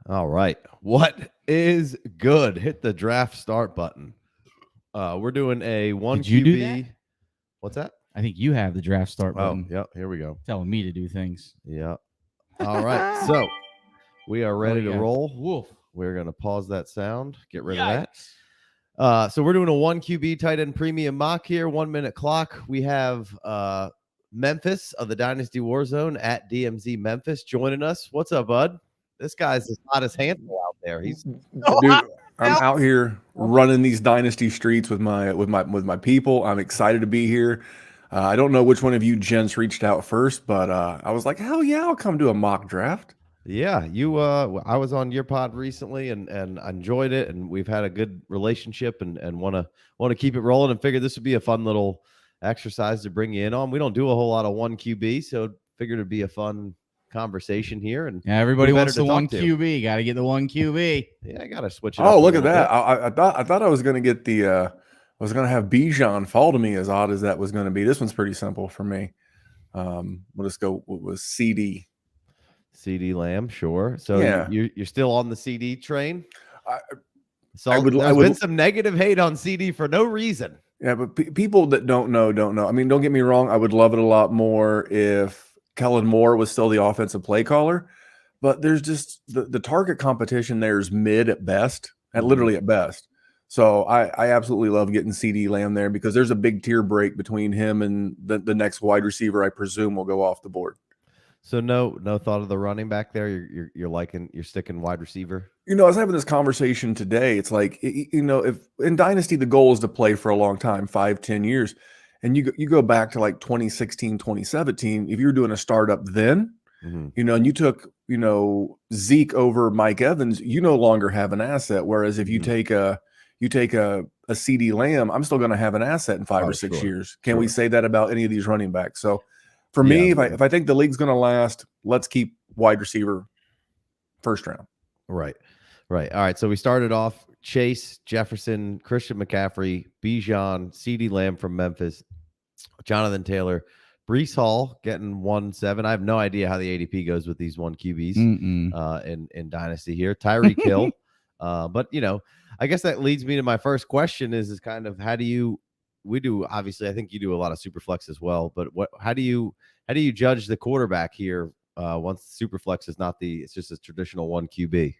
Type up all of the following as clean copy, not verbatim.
All right. What is good? Hit the draft start button. We're doing a one Did you do QB. that? What's that? I think you have the draft start Oh, button yeah. Here we go. telling me to do things. Yeah. All right. So we are ready to yeah. roll. Woof. We're going to pause that sound. Get rid of Yikes. that. So we're doing a one QB tight end premium mock here. 1 minute clock. We have Memphis of the Dynasty Warzone at DMZ Memphis joining us. What's up, bud? This guy's as hot as handful out there. He's Dude, I'm out here running these dynasty streets with my people. I'm excited to be here. I don't know which one of you gents reached out first, but I was like, hell yeah, I'll come do a mock draft. Yeah, you I was on your pod recently and I enjoyed it, and we've had a good relationship and want to keep it rolling, and figured this would be a fun little exercise to bring you in on. We don't do a whole lot of one QB, so figured it'd be a fun conversation here. And Yeah, everybody who wants better the to one talk to? QB. Got to get the one QB. Yeah, I gotta switch it up. Oh, a look at little that. bit. I thought I was gonna get the I was gonna have Bijan fall to me, as odd as that was gonna be. This one's pretty simple for me. We'll just go with CD. CD Lamb, sure. So Yeah. you're still on the CD train. So I would- there's I would- been some negative hate on CD for no reason. Yeah, but people that don't know. I mean, don't get me wrong. I would love it a lot more if Kellen Moore was still the offensive play caller, but there's just the target competition there is mid at best, literally at best. So I absolutely love getting CD Lamb there because there's a big tier break between him and the next wide receiver I presume will go off the board. So no thought of the running back there. You're sticking wide receiver. You know, I was having this conversation today. It's like, you know, if in Dynasty, the goal is to play for a long time, 5-10 years. And you go back to like 2016, 2017, if you were doing a startup then, you know, and you took, you know, Zeke over Mike Evans, you no longer have an asset. Whereas if you take a CD Lamb, I'm still going to have an asset in 5 or 6 years. Can we say that about any of these running backs? So for me, if I think the league's going to last, let's keep wide receiver first round. Right. All right. So we started off Chase, Jefferson, Christian McCaffrey, Bijan, CD Lamb from Memphis, Jonathan Taylor, Breece Hall getting 1-7. I have no idea how the ADP goes with these one QBs in Dynasty here. Tyreek Hill. But, you know, I guess that leads me to my first question is kind of we do, obviously, I think you do a lot of super flex as well, but how do you judge the quarterback here once super flex is it's just a traditional one QB?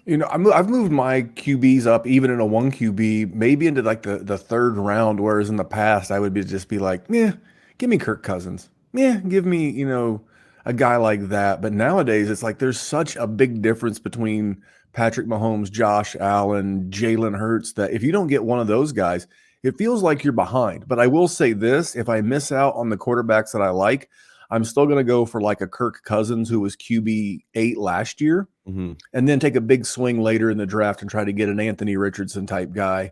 You know, I've moved my QBs up even in a one QB, maybe into like the third round, whereas in the past I would just be like, yeah, give me Kirk Cousins. Yeah, give me, you know, a guy like that. But nowadays it's like there's such a big difference between Patrick Mahomes, Josh Allen, Jalen Hurts, that if you don't get one of those guys, it feels like you're behind. But I will say this, if I miss out on the quarterbacks that I like, I'm still going to go for like a Kirk Cousins who was QB 8 last year, and then take a big swing later in the draft and try to get an Anthony Richardson type guy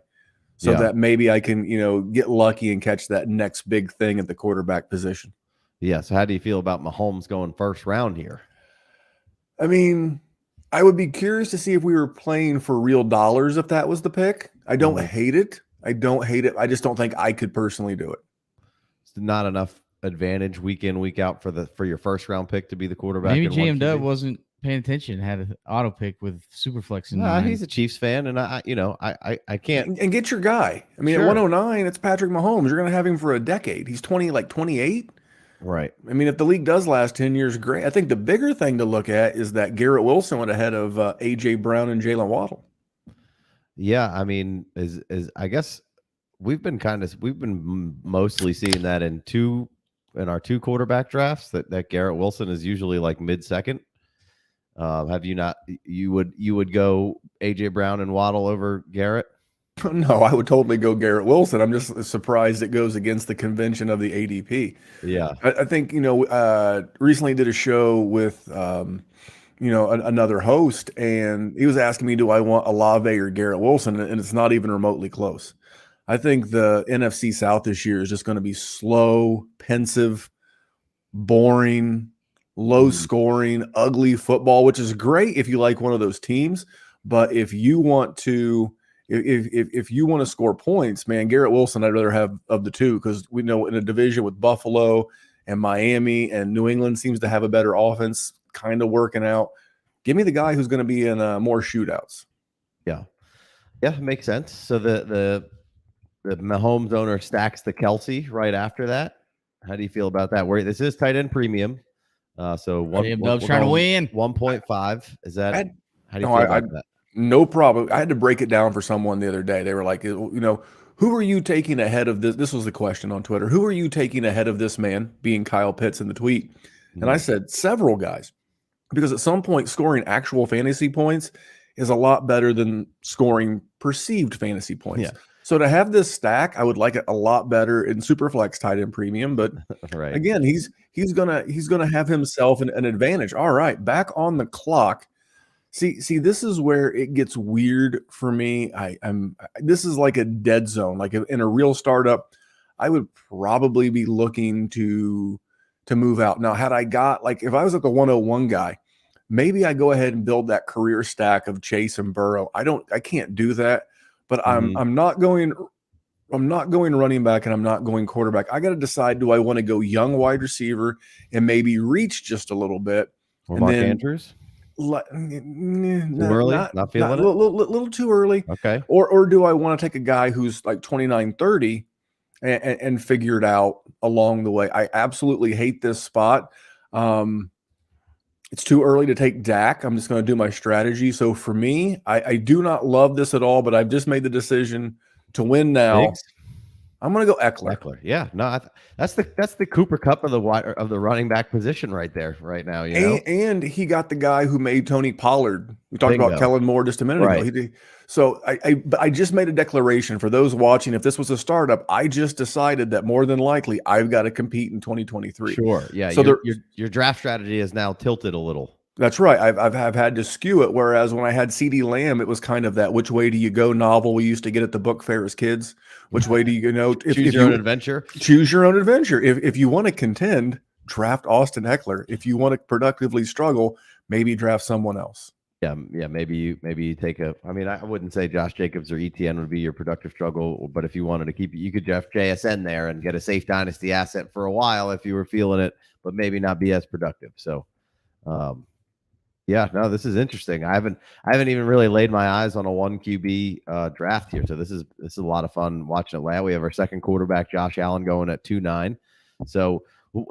so that maybe I can, you know, get lucky and catch that next big thing at the quarterback position. Yeah. So how do you feel about Mahomes going first round here? I mean, I would be curious to see if we were playing for real dollars if that was the pick. I don't hate it. I I just don't think I could personally do it. It's not enough advantage week in, week out for your first round pick to be the quarterback. Maybe JM Dub wasn't paying attention, had an auto pick with Superflex in mind. He's a Chiefs fan, and I can't and get your guy. I mean, at 109, it's Patrick Mahomes. You're going to have him for a decade. He's 28. Right. I mean, if the league does last 10 years, great. I think the bigger thing to look at is that Garrett Wilson went ahead of AJ Brown and Jalen Waddle. Yeah, I mean, I guess we've been mostly seeing that in our two quarterback drafts that Garrett Wilson is usually like mid-second. Have you not? You would go AJ Brown and Waddle over Garrett? No, I would totally go Garrett Wilson. I'm just surprised it goes against the convention of the ADP. Yeah, I think, you know, recently did a show with you know, another host, and he was asking me, do I want Olave or Garrett Wilson? And it's not even remotely close. I think the NFC South this year is just going to be slow, pensive, boring, low scoring, ugly football, which is great if you like one of those teams. But if you want to, if you want to score points, man, Garrett Wilson, I'd rather have of the two, because we know in a division with Buffalo and Miami and New England seems to have a better offense kind of working out. Give me the guy who's going to be in more shootouts. Yeah, makes sense. So the Mahomes owner stacks the Kelsey right after that. How do you feel about that? Where this is tight end premium, so Dub's trying to win 1.5. Is that how do you No, feel about that? No problem. I had to break it down for someone the other day. They were like, who are you taking ahead of this? This was the question on Twitter. Who are you taking ahead of this man, being Kyle Pitts in the tweet? And I said several guys, because at some point scoring actual fantasy points is a lot better than scoring perceived fantasy points. Yeah. So to have this stack, I would like it a lot better in Superflex tight end premium. But Right. again, he's gonna have himself an advantage. All right, back on the clock. See, this is where it gets weird for me. This is like a dead zone. Like in a real startup, I would probably be looking to move out. Now, had I got, like, if I was at the 101 guy, maybe I go ahead and build that career stack of Chase and Burrow. I can't do that, but I'm not going running back and I'm not going quarterback. I got to decide, do I want to go young wide receiver and maybe reach just a little bit? Or Mark Andrews? Not feeling it? Little too early. Okay. Or do I want to take a guy who's like 29, 30 and figure it out along the way? I absolutely hate this spot. It's too early to take Dak. I'm just going to do my strategy. So for me, I do not love this at all, but I've just made the decision to win now. Diggs? I'm going to go Eckler. Yeah, no, that's the Cooper Cup of the running back position right there, right now. And he got the guy who made Tony Pollard. We talked about Kellen Moore just a minute ago. So I just made a declaration for those watching. If this was a startup, I just decided that more than likely I've got to compete in 2023. Sure, yeah. So your draft strategy is now tilted a little. That's right. I've had to skew it. Whereas when I had CD Lamb, it was kind of that "which way do you go" novel we used to get at the book fair as kids. Which way do you go? Choose your own adventure. Choose your own adventure. If you want to contend, draft Austin Eckler. If you want to productively struggle, maybe draft someone else. Yeah. Maybe you take a. I mean, I wouldn't say Josh Jacobs or ETN would be your productive struggle, but if you wanted to keep it, you could draft JSN there and get a safe dynasty asset for a while if you were feeling it, but maybe not be as productive. So, yeah, no, this is interesting. I haven't even really laid my eyes on a 1 QB draft here. So this is a lot of fun watching it lay out. We have our second quarterback, Josh Allen, going at 2.9. So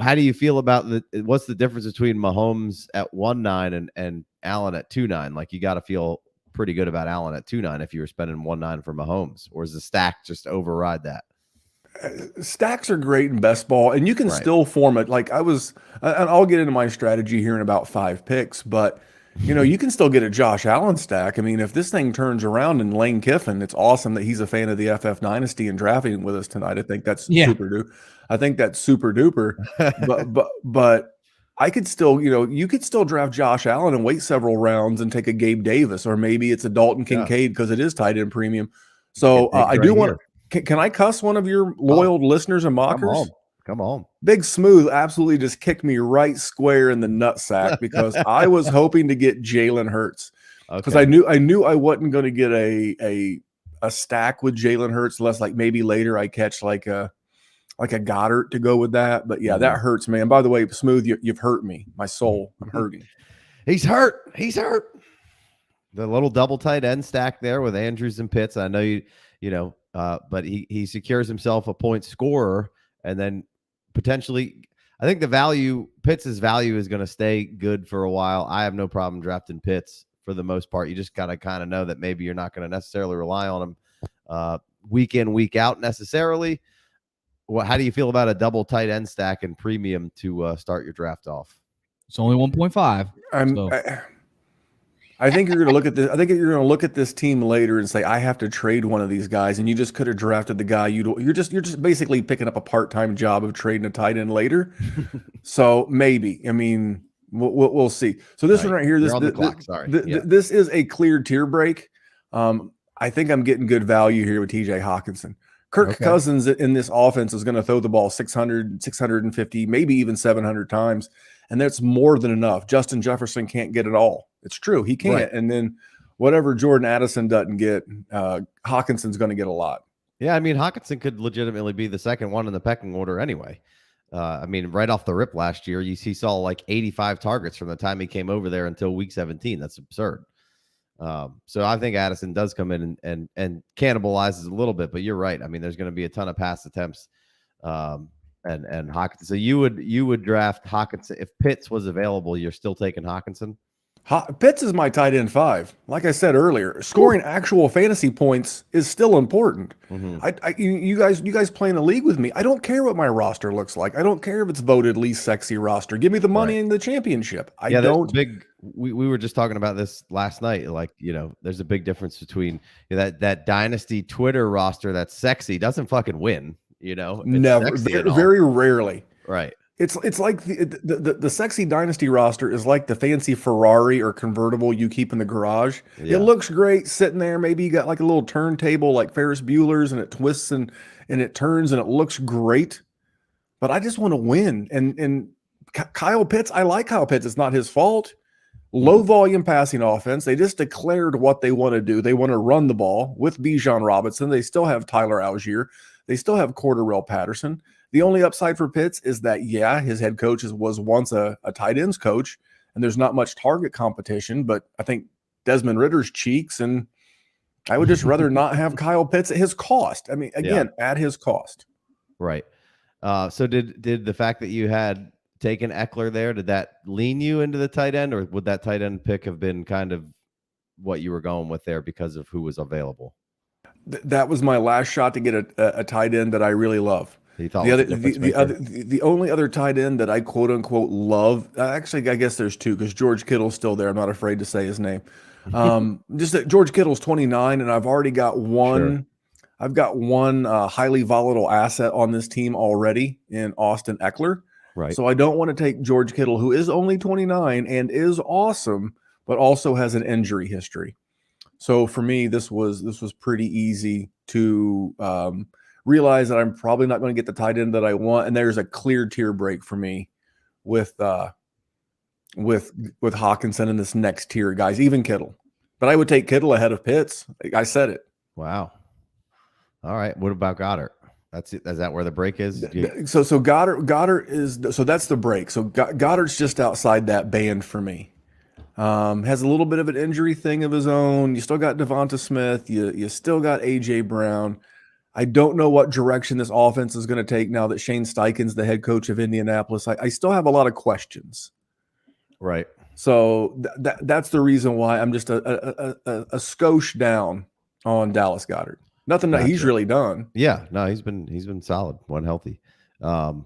how do you feel about what's the difference between Mahomes at 1.9 and Allen at 2.9? Like, you got to feel pretty good about Allen at 2.9 if you were spending 1.9 for Mahomes, or is the stack just override that? Stacks are great in best ball, and you can still form it. Like and I'll get into my strategy here in about 5 picks, but you can still get a Josh Allen stack. I mean, if this thing turns around in Lane Kiffin, it's awesome that he's a fan of the FF Dynasty and drafting with us tonight. I think that's super duper. I think that's super duper. but I could still, you could still draft Josh Allen and wait several rounds and take a Gabe Davis, or maybe it's a Dalton Kincaid because it is tight end premium. So I do want to. Can I cuss one of your loyal listeners and mockers? Come on. Big Smooth absolutely just kicked me right square in the nutsack because I was hoping to get Jalen Hurts because I knew I wasn't going to get a stack with Jalen Hurts unless, like, maybe later I catch like a Goddard to go with that. But yeah, that hurts, man. By the way, Smooth, you've hurt me, my soul. I'm hurting. He's hurt. The little double tight end stack there with Andrews and Pitts. I know but he secures himself a point scorer, and then potentially, I think Pitts' value is going to stay good for a while. I have no problem drafting Pitts for the most part. You just got to kind of know that maybe you're not going to necessarily rely on him week in, week out necessarily. Well, how do you feel about a double tight end stack and premium to start your draft off? It's only 1.5. I think you're going to look at this. I think you're going to look at this team later and say, I have to trade one of these guys, and you just could have drafted the guy. You're just basically picking up a part-time job of trading a tight end later. So maybe, I mean, we'll see. So this one right here, this is a clear tier break. I think I'm getting good value here with TJ Hawkinson. Kirk Cousins in this offense is going to throw the ball 600, 650, maybe even 700 times. And that's more than enough. Justin Jefferson can't get it all. It's true. He can't. Right. And then whatever Jordan Addison doesn't get, Hawkinson's going to get a lot. Yeah, I mean, Hawkinson could legitimately be the second one in the pecking order anyway. I mean, right off the rip last year, he saw like 85 targets from the time he came over there until week 17. That's absurd. So I think Addison does come in and cannibalizes a little bit, but you're right. I mean, there's going to be a ton of pass attempts. And Hawkinson. So you would draft Hawkinson if Pitts was available. You're still taking Hawkinson. Pitts is my tight end 5. Like I said earlier, scoring actual fantasy points is still important. You guys play in the league with me. I don't care what my roster looks like. I don't care if it's voted least sexy roster. Give me the money in the championship. I don't. We were just talking about this last night. Like, there's a big difference between that Dynasty Twitter roster that's sexy doesn't fucking win. Never, very rarely. Right. It's like the sexy Dynasty roster is like the fancy Ferrari or convertible you keep in the garage. Yeah. It looks great sitting there. Maybe you got like a little turntable like Ferris Bueller's, and it twists and it turns and it looks great. But I just want to win. And Kyle Pitts, I like Kyle Pitts. It's not his fault. Low volume passing offense. They just declared what they want to do. They want to run the ball with Bijan Robinson. They still have Tyler Algier. They still have Cordarrelle Patterson. The only upside for Pitts is that, his head coach was once a tight ends coach, and there's not much target competition, but I think Desmond Ritter's cheeks, and I would just rather not have Kyle Pitts at his cost. I mean, again, at his cost. Right. So did the fact that you had taken Eckler there, did that lean you into the tight end, or would that tight end pick have been kind of what you were going with there because of who was available? That was my last shot to get a tight end that I really love. The only other tight end that I quote unquote love, actually, I guess there's two because George Kittle's still there. I'm not afraid to say his name. Just that George Kittle's 29, and I've already got one. Sure. I've got one highly volatile asset on this team already in Austin Eckler. Right. So I don't want to take George Kittle, who is only 29 and is awesome, but also has an injury history. So for me, this was pretty easy to realize that I'm probably not going to get the tight end that I want, and there's a clear tier break for me with Hawkinson in this next tier, guys. Even Kittle, but I would take Kittle ahead of Pitts. I said it. Wow. All right. What about Goddard? That's it. Is that where the break is? So Goddard is that's the break. So Goddard's just outside that band for me. Has a little bit of an injury thing of his own. You still got Devonta Smith. You still got AJ Brown. I don't know what direction this offense is going to take now that Shane Steichen's the head coach of Indianapolis. I still have a lot of questions. Right. So that's the reason why I'm just a skosh down on Dallas Goedert. Nothing that he's really done. Yeah, no, he's been solid when healthy. All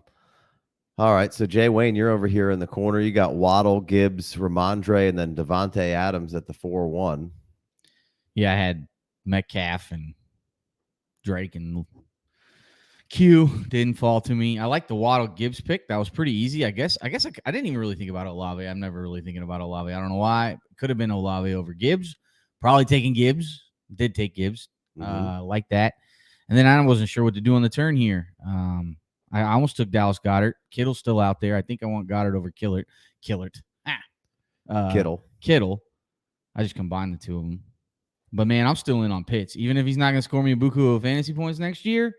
right, so Jay Wayne, you're over here in the corner. You got Waddle, Gibbs, Ramondre, and then Devontae Adams at the 4-1. Yeah, I had Metcalf and Drake and Q. Didn't fall to me. I like the Waddle Gibbs pick. That was pretty easy. I guess I didn't even really think about Olave. I'm never really thinking about Olave. I don't know why. It could have been Olave over Gibbs. Probably taking Gibbs. Did take Gibbs. Like that. And then I wasn't sure what to do on the turn here. I almost took Dallas Goedert. Kittle's still out there. I think I want Goddard over Kittle. I just combined the two of them. But, man, I'm still in on Pitts. Even if he's not going to score me a buku of fantasy points next year,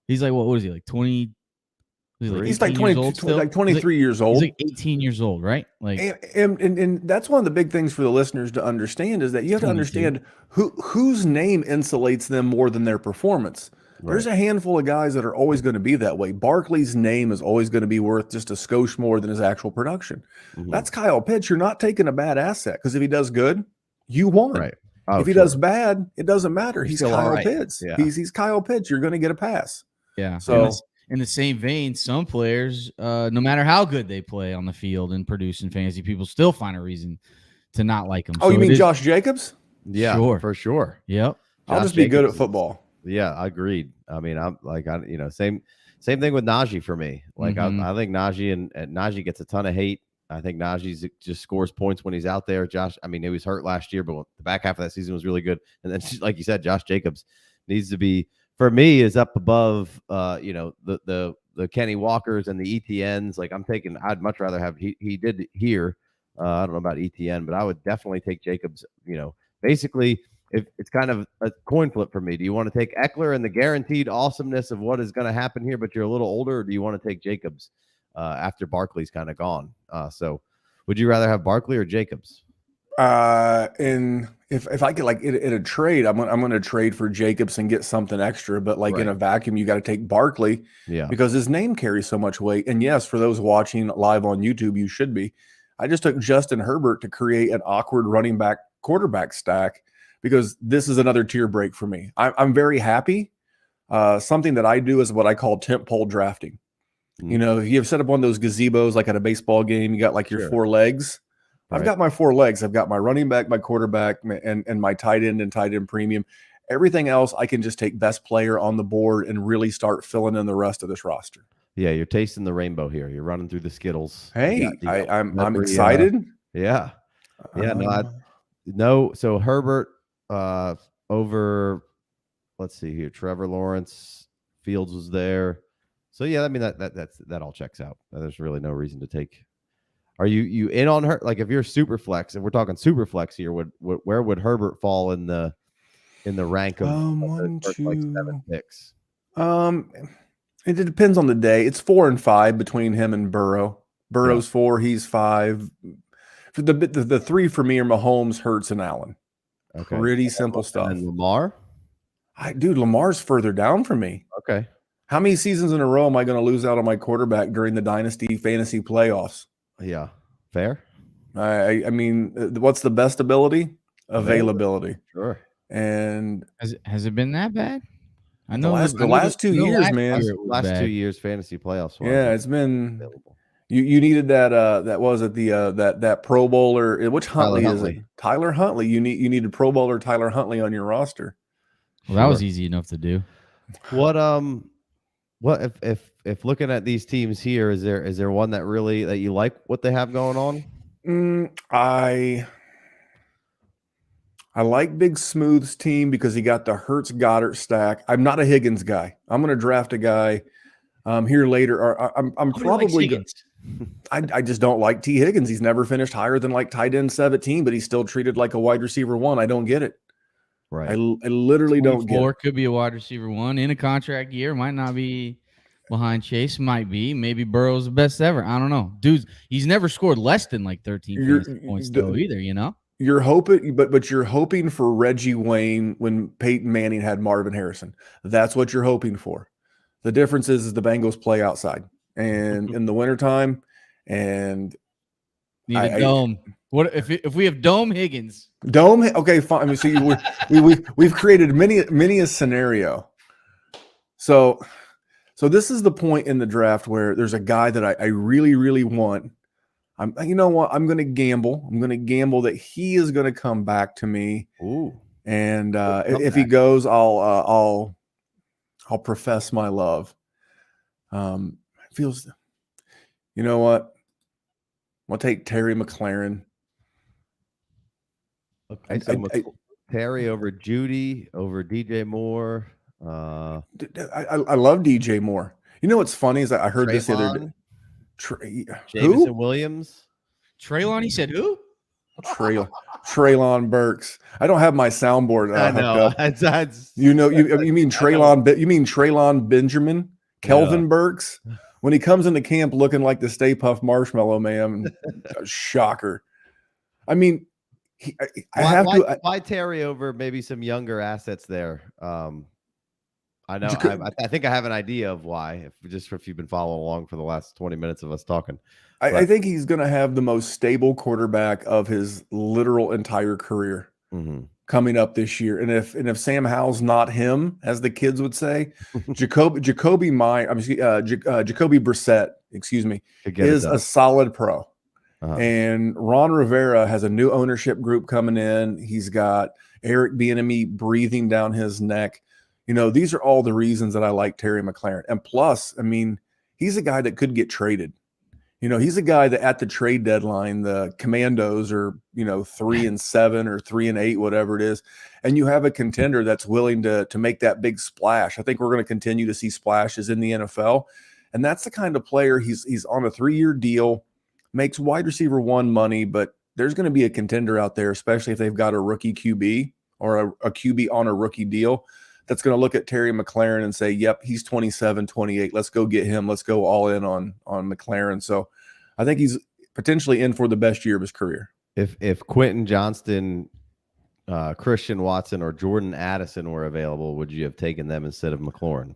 he's like, what is he, like 20? He's like 23 years old. He's like 18 years old, right? Like, and that's one of the big things for the listeners to understand is that you have to understand whose name insulates them more than their performance. Right. There's a handful of guys that are always going to be that way. Barkley's name is always going to be worth just a skosh more than his actual production. That's Kyle Pitts. You're not taking a bad asset because if he does good, you won. Right. If he does bad, it doesn't matter. He's Kyle Pitts. Yeah. He's Kyle Pitts. You're going to get a pass. Yeah. So in the same vein, some players, no matter how good they play on the field and produce in fantasy, people still find a reason to not like them. Oh, you mean Josh Jacobs? Yeah, for sure. Yep. I'll just be good at football. Yeah, agreed. I mean, I'm like, same thing with Najee for me. Like, I think Najee and Najee gets a ton of hate. I think Najee just scores points when he's out there. Josh, I mean, he was hurt last year, but the back half of that season was really good. And then, like you said, Josh Jacobs needs to be, for me, is up above, the Kenny Walkers and the ETNs. Like, I'd much rather have, he did here. I don't know about ETN, but I would definitely take Jacobs, basically if it's kind of a coin flip for me. Do you want to take Eckler and the guaranteed awesomeness of what is going to happen here, but you're a little older, or do you want to take Jacobs after Barkley's kind of gone? So would you rather have Barkley or Jacobs? And if I could, like, in a trade, I'm going to trade for Jacobs and get something extra, but like in a vacuum, you got to take Barkley because his name carries so much weight. And yes, for those watching live on YouTube, you should be. I just took Justin Herbert to create an awkward running back quarterback stack because this is another tier break for me. I'm very happy. Something that I do is what I call tent pole drafting. You know, if you have set up one of those gazebos like at a baseball game, you got like your 4 legs. I've got my 4 legs. I've got my running back, my quarterback, and my tight end and tight end premium. Everything else, I can just take best player on the board and really start filling in the rest of this roster. Yeah, you're tasting the rainbow here. You're running through the Skittles. Hey, I'm excited. Yeah. No. So Herbert over. Let's see here. Trevor Lawrence, Fields was there. So yeah, I mean that all checks out. There's really no reason to take. Are you in on her? Like if you're super flex, and we're talking super flex here, where would Herbert fall in the rank of, one, first, 7 picks? It depends on the day. It's 4 and 5 between him and Burrow. Burrow's 4, he's 5. The 3 for me are Mahomes, Hurts, and Allen. Okay, pretty simple stuff. And Lamar, dude, Lamar's further down for me. Okay, how many seasons in a row am I going to lose out on my quarterback during the Dynasty Fantasy playoffs? Yeah, fair. I mean, what's the best ability? Availability. Sure. And has it been that bad? I know the last 2 years, man. Last 2 years fantasy playoffs. Yeah, it's been available. You needed that was it that Pro Bowler, which Huntley is it? Tyler Huntley. You needed Pro Bowler Tyler Huntley on your roster. Well, that was easy enough to do. What if looking at these teams here, is there one that you like what they have going on? I like Big Smooth's team because he got the Hurts Goddard stack. I'm not a Higgins guy. I'm going to draft a guy here later. Or I'm probably good. I just don't like T. Higgins. He's never finished higher than like tight end 17, but he's still treated like a wide receiver 1. I don't get it. Right. I literally don't get it. Could be a wide receiver 1 in a contract year. Might not be behind Chase. Might be. Maybe Burrow's the best ever. I don't know. Dude, he's never scored less than like 13 points though either, you know? You're hoping, but you're hoping for Reggie Wayne when Peyton Manning had Marvin Harrison. That's what you're hoping for. The difference is the Bengals play outside and in the wintertime. And need a dome. What if we have Dome Higgins? Dome? Okay, fine. I mean, see, we've created many a scenario. So this is the point in the draft where there's a guy that I really, really want. You know what? I'm going to gamble. I'm going to gamble that he is going to come back to me. Ooh. And if he goes, I'll profess my love. Feels, you know what? I'll take Terry McLaurin. Okay, so Terry over Judy, over DJ Moore. I love DJ Moore. You know what's funny is I heard this the other day. Jameson Williams. Traylon, he said who? Traylon Burks. I don't have my soundboard. I know. That's you mean Traylon. You mean Traylon Benjamin, Kelvin Burks. When he comes into camp looking like the Stay Puft Marshmallow Man, shocker. I mean, why Terry over maybe some younger assets there? I know. I think I have an idea of why. If you've been following along for the last 20 minutes of us talking, I think he's going to have the most stable quarterback of his literal entire career coming up this year. And if Sam Howell's not him, as the kids would say, Jacoby Brissett, excuse me, is a solid pro. And Ron Rivera has a new ownership group coming in. He's got Eric Bieniemy breathing down his neck. You know, these are all the reasons that I like Terry McLaurin. And plus, I mean, he's a guy that could get traded. You know, he's a guy that at the trade deadline, the Commandos are, 3-7 or 3-8, whatever it is. And you have a contender that's willing to make that big splash. I think we're going to continue to see splashes in the NFL. And that's the kind of player he's on a 3-year deal, makes wide receiver 1 money, but there's going to be a contender out there, especially if they've got a rookie QB or a QB on a rookie deal that's going to look at Terry McLaurin and say, yep, he's 27, 28. Let's go get him. Let's go all in on McLaurin. So I think he's potentially in for the best year of his career. If Quentin Johnston, Christian Watson, or Jordan Addison were available, would you have taken them instead of McLaurin?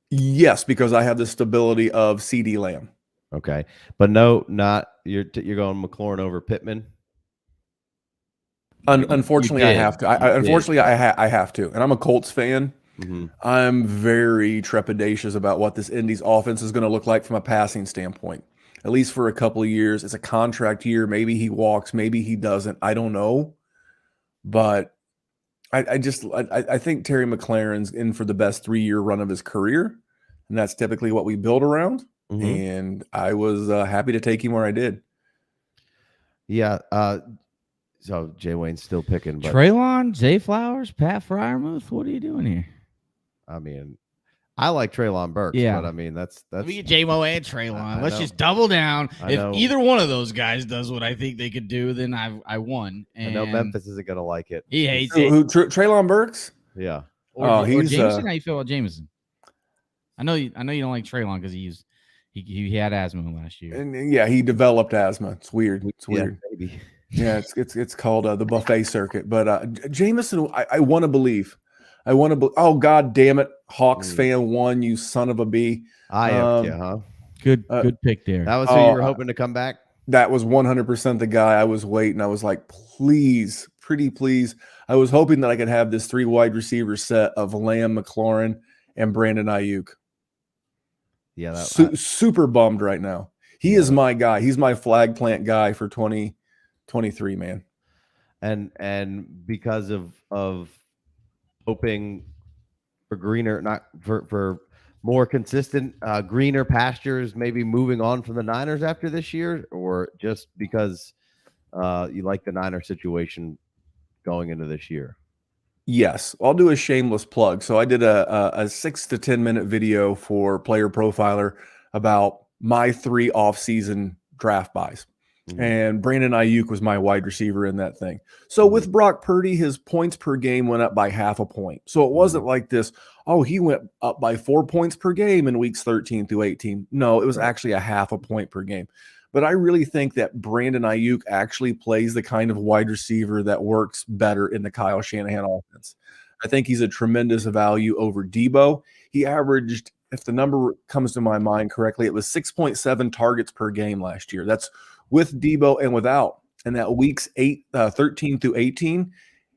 Yes, because I have the stability of CD Lamb. Okay, but no, not you're going McLaurin over Pittman. Unfortunately, I have to. I have to, and I'm a Colts fan. Mm-hmm. I'm very trepidatious about what this Indy's offense is going to look like from a passing standpoint, at least for a couple of years. It's a contract year. Maybe he walks, maybe he doesn't. I don't know, but I think Terry McLaurin's in for the best 3-year run of his career, and that's typically what we build around. Mm-hmm. And I was happy to take him where I did. Yeah. So Jay Wayne's still picking, but Treylon, Zay Flowers, Pat Fryermuth. What are you doing here? I mean, I like Treylon Burks, but I mean that's we get J-Mo and Treylon. Let's know. just double down. I know. If either one of those guys does what I think they could do, then I won. And I know Memphis isn't gonna like it. He hates Who, it. Treylon Burks? Yeah. Or Jameson. How you feel about Jameson? I know you don't like Treylon because he had asthma last year. And yeah, he developed asthma. It's weird. It's weird. Yeah, maybe. Yeah, it's called the buffet circuit. But Jameson, I want to believe. Oh, God damn it. Hawks fan won, you son of a bee. Huh? Good pick there. That was who you were hoping to come back? That was 100% the guy I was waiting. I was like, please, pretty please. I was hoping that I could have this 3 wide receiver set of Lamb, McLaurin, and Brandon Ayuk. Yeah. Super bummed right now. He is my guy. He's my flag plant guy for 2023, man. And because of hoping for greener, not for more consistent, greener pastures, maybe moving on from the Niners after this year, or just because you like the Niner situation going into this year? Yes, I'll do a shameless plug. So I did a 6 to 10 minute video for Player Profiler about my 3 off-season draft buys. Mm-hmm. And Brandon Ayuk was my wide receiver in that thing. So with Brock Purdy, his points per game went up by 0.5 point. So it wasn't like this, he went up by 4 points per game in weeks 13 through 18. No, it was actually 0.5 point per game. But I really think that Brandon Ayuk actually plays the kind of wide receiver that works better in the Kyle Shanahan offense. I think he's a tremendous value over Debo. He averaged, if the number comes to my mind correctly, it was 6.7 targets per game last year. That's with Debo and without. And that weeks 13 through 18,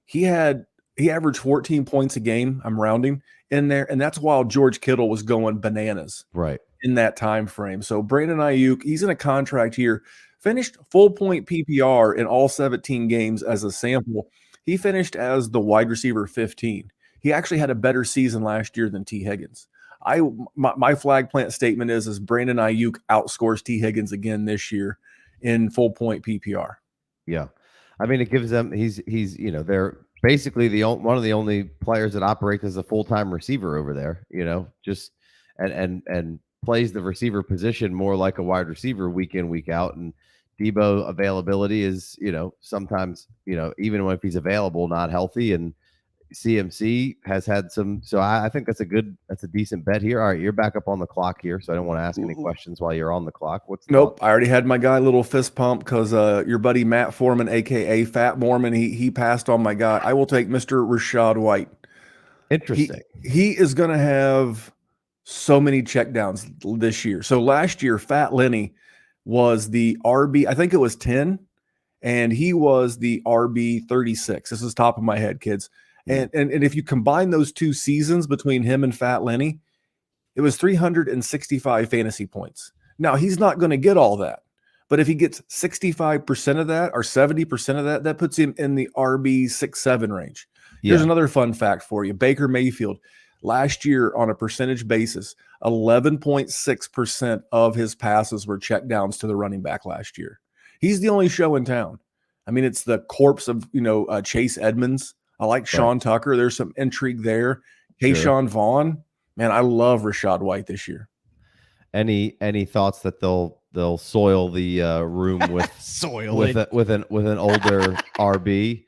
he averaged 14 points a game. I'm rounding in there. And that's while George Kittle was going bananas. Right. In that time frame. So Brandon Ayuk, he's in a contract here, finished full point PPR in all 17 games as a sample. He finished as the wide receiver 15. He actually had a better season last year than T. Higgins. My flag plant statement is Brandon Ayuk outscores T. Higgins again this year in full point PPR. Yeah. I mean, it gives them, he's they're basically one of the only players that operate as a full-time receiver over there, just and plays the receiver position more like a wide receiver week in, week out. And Debo availability is, sometimes, even if he's available, not healthy. And CMC has had some. So I think that's a decent bet here. All right, you're back up on the clock here, so I don't want to ask any questions while you're on the clock. Nope, I already had my guy little fist pump because your buddy Matt Foreman, aka Fat Mormon, he passed on my guy. I will take Mr. Rachaad White. Interesting. He is going to have so many checkdowns this year. So last year, Fat Lenny was the RB, I think it was 10, and he was the RB 36. This is top of my head, kids. And if you combine those 2 seasons between him and Fat Lenny, it was 365 fantasy points. Now, he's not going to get all that. But if he gets 65% of that or 70% of that, that puts him in the RB 6-7 range. Here's another fun fact for you. Baker Mayfield, last year on a percentage basis, 11.6% of his passes were checkdowns to the running back last year. He's the only show in town. I mean, it's the corpse of, Chase Edmonds. I like Sean Tucker. There's some intrigue there. Keyshawn Vaughn. Man, I love Rachaad White this year. Any thoughts that they'll soil the room with soil with an older RB?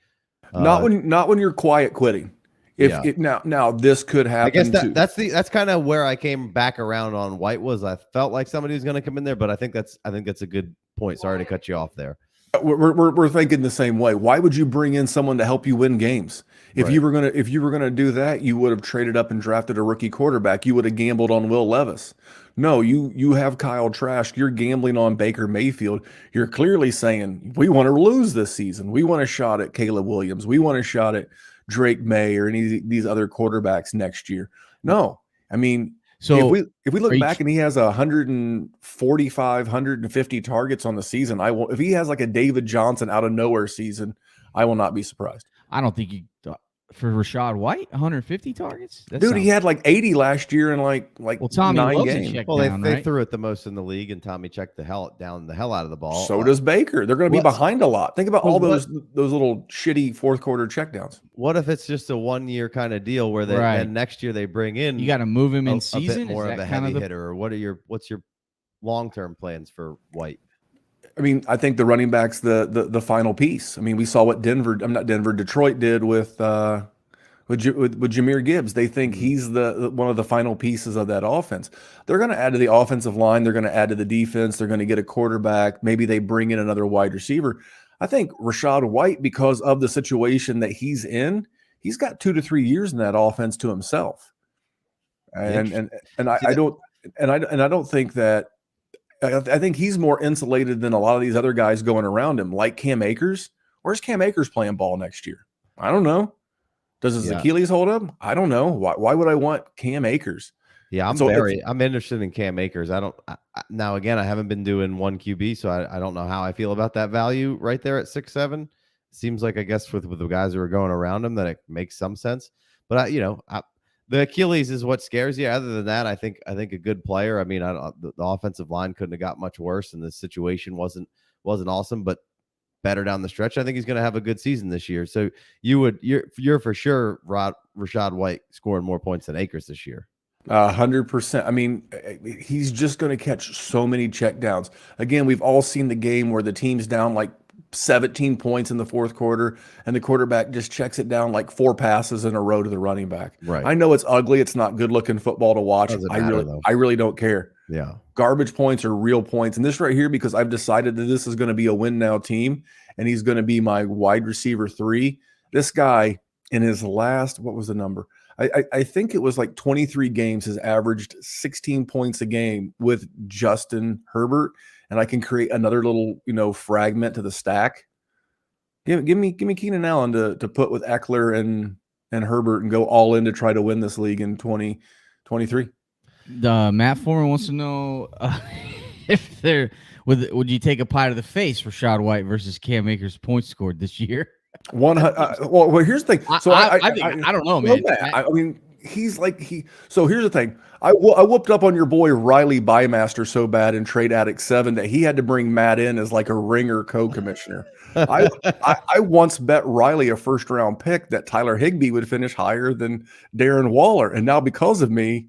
Not when you're quiet quitting. If Yeah. it, now this could happen. I guess too. that's kind of where I came back around on White. Was I felt like somebody was going to come in there, but I think that's a good point. Sorry to cut you off there. We're thinking the same way. Why would you bring in someone to help you win games? If Right. you were gonna do that, you would have traded up and drafted a rookie quarterback. You would have gambled on Will Levis. No, you have Kyle Trask. You're gambling on Baker Mayfield. You're clearly saying we want to lose this season. We want a shot at Caleb Williams. We want a shot at Drake May or any of these other quarterbacks next year. No, I mean, So if we look back and he has 145, 150 targets on the season, I will. If he has like a David Johnson out of nowhere season, I will not be surprised. I don't think for Rashad White, 150 targets. Dude, he had like 80 last year in like Tommy 9 loves a games. check Well, down, they right? threw it the most in the league, and Tommy checked the hell out of the ball. So does Baker. They're going to be behind a lot. Think about all those little shitty fourth quarter checkdowns. What if it's just a 1 year kind of deal where then next year they bring in You got to move him in a season. bit more Is of that a kind heavy of hitter, or what's your long term plans for White? I mean, I think the running back's the final piece. I mean, we saw what Detroit did with Jahmyr Gibbs. They think he's the one of the final pieces of that offense. They're going to add to the offensive line. They're going to add to the defense. They're going to get a quarterback. Maybe they bring in another wide receiver. I think Rashad White, because of the situation that he's in, he's got 2 to 3 years in that offense to himself. And I don't think that. I think he's more insulated than a lot of these other guys going around him, like Cam Akers. Where's Cam Akers playing ball next year? I don't know. Does his Achilles hold up? I don't know. Why would I want Cam Akers? Yeah, I'm interested in Cam Akers. Now again, I haven't been doing one QB, so I don't know how I feel about that value right there at 6-7. Seems like, I guess with the guys who are going around him, that it makes some sense. But the Achilles is what scares you. Other than that, I think a good player. I mean, the offensive line couldn't have got much worse, and the situation wasn't awesome, but better down the stretch. I think he's going to have a good season this year. So you're for sure Rashad White scoring more points than Akers this year. 100%. I mean, he's just going to catch so many checkdowns. Again, we've all seen the game where the team's down like 17 points in the fourth quarter, and the quarterback just checks it down like 4 passes in a row to the running back. Right. I know it's ugly. It's not good looking football to watch. I really don't care. Yeah. Garbage points are real points. And this right here, because I've decided that this is going to be a win now team, and he's going to be my wide receiver 3. This guy in his last, what was the number? I think it was like 23 games has averaged 16 points a game with Justin Herbert. And I can create another little, fragment to the stack. Give me Keenan Allen to put with Eckler and Herbert and go all in to try to win this league in 2023. Matt Foreman wants to know if would you take a pie to the face for Rashad White versus Cam Akers' points scored this year? Well, here's the thing. So I don't know, man. I mean, so here's the thing. I whooped up on your boy Riley Bymaster so bad in Trade Addict 7 that he had to bring Matt in as like a ringer co-commissioner. I once bet Riley a first-round pick that Tyler Higbee would finish higher than Darren Waller, and now because of me,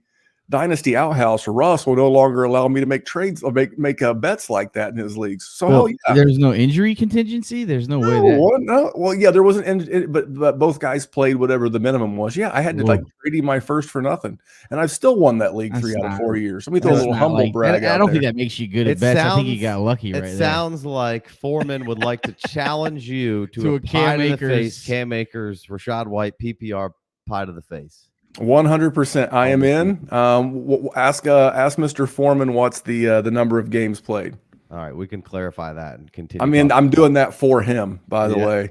Dynasty Outhouse Russ will no longer allow me to make trades or make bets like that in his leagues. So hell yeah. There's no injury contingency. There's no way. No. Well, yeah, there wasn't, but both guys played whatever the minimum was. Yeah, I had to trade him my first for nothing, and I've still won that league 3 out of 4 years. Let me throw a little humble brag. I don't think that makes you good at bets. I think you got lucky right there. It sounds like Foreman would like to challenge you to a Cam pie Akers. to the face. Cam Akers, Rashad White, PPR pie to the face. 100%. I am in. Ask Mr. Foreman what's the number of games played. All right, we can clarify that and continue. I mean, I'm doing that for him, by the way.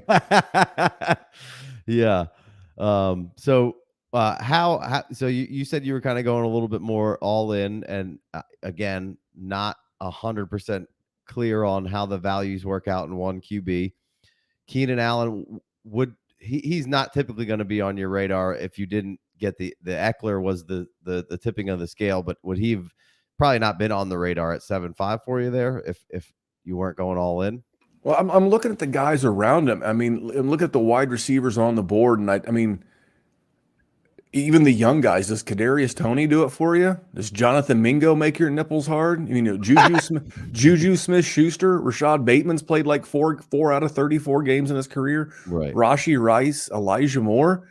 Yeah. So so you said you were kind of going a little bit more all in, and again, not 100% clear on how the values work out in one QB. Keenan Allen he's not typically going to be on your radar if you didn't get the Eckler was the tipping of the scale, but would he have probably not been on the radar at 7.5 for you there if you weren't going all in? Well, I'm looking at the guys around him. I mean, look at the wide receivers on the board, and I mean, even the young guys, does Kadarius Toney do it for you? Does Jonathan Mingo make your nipples hard? Juju Smith-Schuster, Rashad Bateman's played like four out of 34 games in his career. Right. Rashi Rice, Elijah Moore.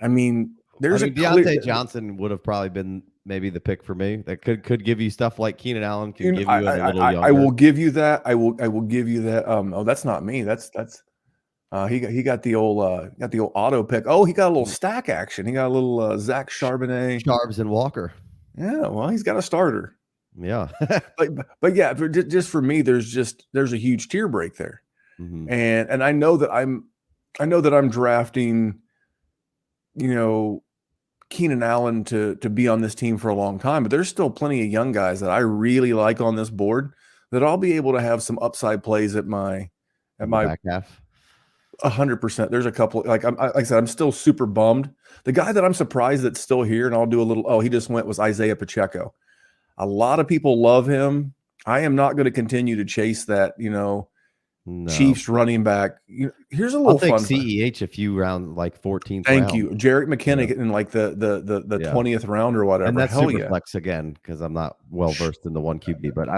I mean, Deontay Johnson would have probably been maybe the pick for me. That could give you stuff like Keenan Allen can give you a little younger. I will give you that. I will give you that. Oh, that's not me. That's he got the old auto pick. Oh, he got a little stack action. He got a little Zach Charbonnet, Charbs and Walker. Yeah, well, he's got a starter. Yeah, but yeah, just for me, there's a huge tier break there, mm-hmm. and I know that I'm drafting, Keenan Allen to be on this team for a long time, but there's still plenty of young guys that I really like on this board that I'll be able to have some upside plays at my back half. 100%. There's a couple, like I said, I'm still super bummed. The guy that I'm surprised that's still here, and I'll do a little, he just went, was Isaiah Pacheco. A lot of people love him. I am not going to continue to chase that, no. Chiefs running back. Here's a little I'll take fun CEH a few rounds, like 14th. Thank you, Jarek McKinnon in like the 20th round or whatever. And that's super flex again because I'm not well versed in the 1 QB, but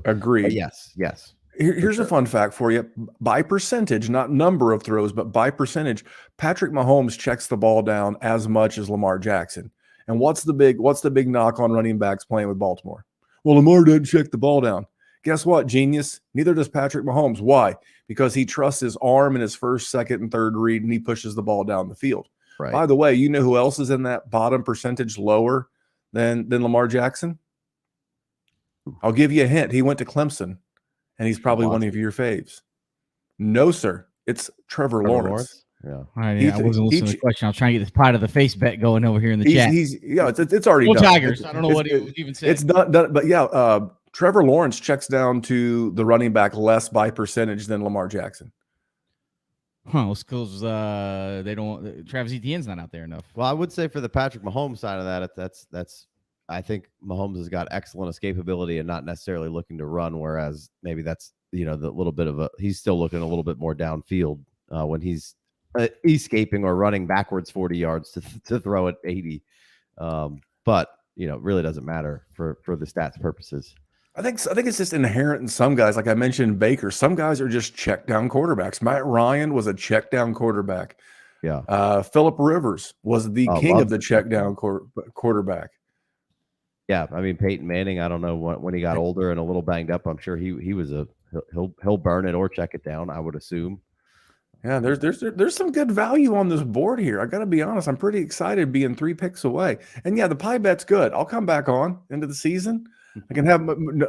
agree. Yes. Here's a fun fact for you. By percentage, not number of throws, but by percentage, Patrick Mahomes checks the ball down as much as Lamar Jackson. And what's the big knock on running backs playing with Baltimore? Well, Lamar doesn't check the ball down. Guess what, genius? Neither does Patrick Mahomes. Why? Because he trusts his arm in his first, second, and third read, and he pushes the ball down the field. Right. By the way, you know who else is in that bottom percentage lower than Lamar Jackson? I'll give you a hint. He went to Clemson, and he's probably one of your faves. No, sir. It's Trevor Lawrence. Yeah. I wasn't listening to the question. I was trying to get this pride of the face bet going over here in the chat. It's already done. Tigers. I don't know what he even said. It's done, but yeah, Trevor Lawrence checks down to the running back less by percentage than Lamar Jackson. It's because Travis Etienne's not out there enough. Well, I would say for the Patrick Mahomes side of that, that's I think Mahomes has got excellent escapability and not necessarily looking to run, whereas maybe that's the little bit of he's still looking a little bit more downfield when he's escaping or running backwards 40 yards to throw at 80. But it really doesn't matter for the stats purposes. I think it's just inherent in some guys. Like I mentioned, Baker. Some guys are just check down quarterbacks. Matt Ryan was a check down quarterback. Yeah. Phillip Rivers was the king of the check down quarterback. Yeah, I mean Peyton Manning. I don't know when he got older and a little banged up. I'm sure he was he'll burn it or check it down. I would assume. Yeah, there's some good value on this board here. I got to be honest. I'm pretty excited being 3 picks away. And yeah, the pie bet's good. I'll come back on into the season. I can have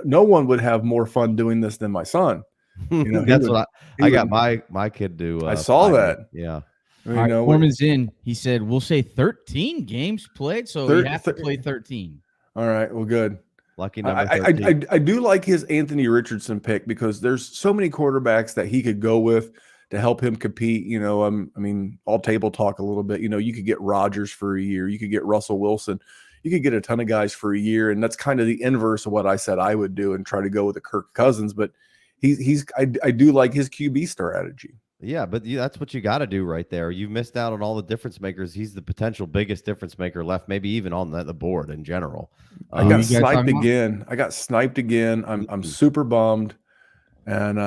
no one would have more fun doing this than my son. That's what I got my kid do. I saw that. Yeah. Foreman's in. He said we'll say 13 games played, so you have to play 13. All right. Well, good. Lucky number 13. I do like his Anthony Richardson pick because there's so many quarterbacks that he could go with to help him compete. All table talk a little bit. You could get Rodgers for a year. You could get Russell Wilson. You could get a ton of guys for a year, and that's kind of the inverse of what I said I would do and try to go with a Kirk Cousins. But I do like his QB strategy. Yeah, but that's what you got to do right there. You missed out on all the difference makers. He's the potential biggest difference maker left, maybe even on the board in general. I got sniped again. I'm super bummed. And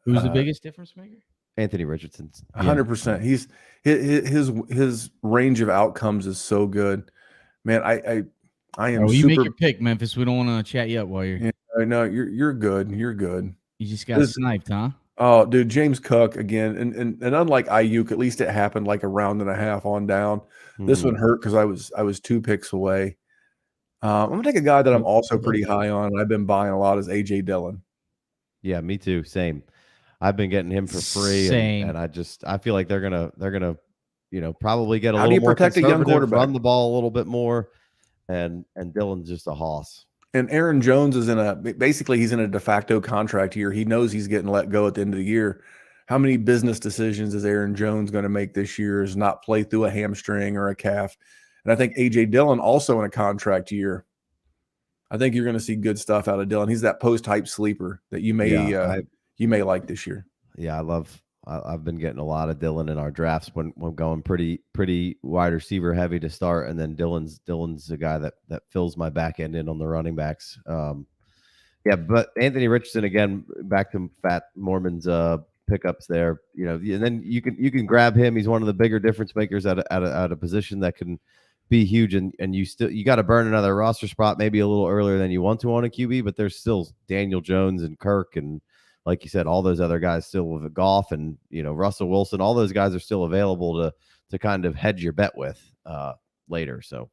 who's the biggest difference maker? Anthony Richardson. 100%. He's his range of outcomes is so good. Man, I am. You make your pick, Memphis. We don't want to chat you up while you're. Yeah, no, you're good. You're good. You just got sniped, huh? Oh, dude, James Cook again, and unlike Ayuk, at least it happened like a round and a half on down. Mm-hmm. This one hurt because I was 2 picks away. I'm gonna take a guy that I'm also pretty high on, and I've been buying a lot is AJ Dillon. Yeah, me too. Same. I've been getting him for free, and I feel like they're gonna probably get a little more protect a young quarterback, run the ball a little bit more, and Dillon's just a hoss. And Aaron Jones is he's in a de facto contract here. He knows he's getting let go at the end of the year. How many business decisions is Aaron Jones going to make this year? Is not play through a hamstring or a calf? And I think AJ Dillon also in a contract year. I think you're going to see good stuff out of Dillon. He's that post hype sleeper that you may like this year. Yeah, I I've been getting a lot of Dylan in our drafts when going pretty wide receiver heavy to start, and then Dylan's the guy that fills my back end in on the running backs. Yeah, but Anthony Richardson again, back to Fat Mormon's pickups there. And then you can grab him. He's one of the bigger difference makers at a position that can be huge, and you got to burn another roster spot maybe a little earlier than you want to on a QB, but there's still Daniel Jones and Kirk and, like you said, all those other guys still with Goff and Russell Wilson. All those guys are still available to kind of hedge your bet with later. So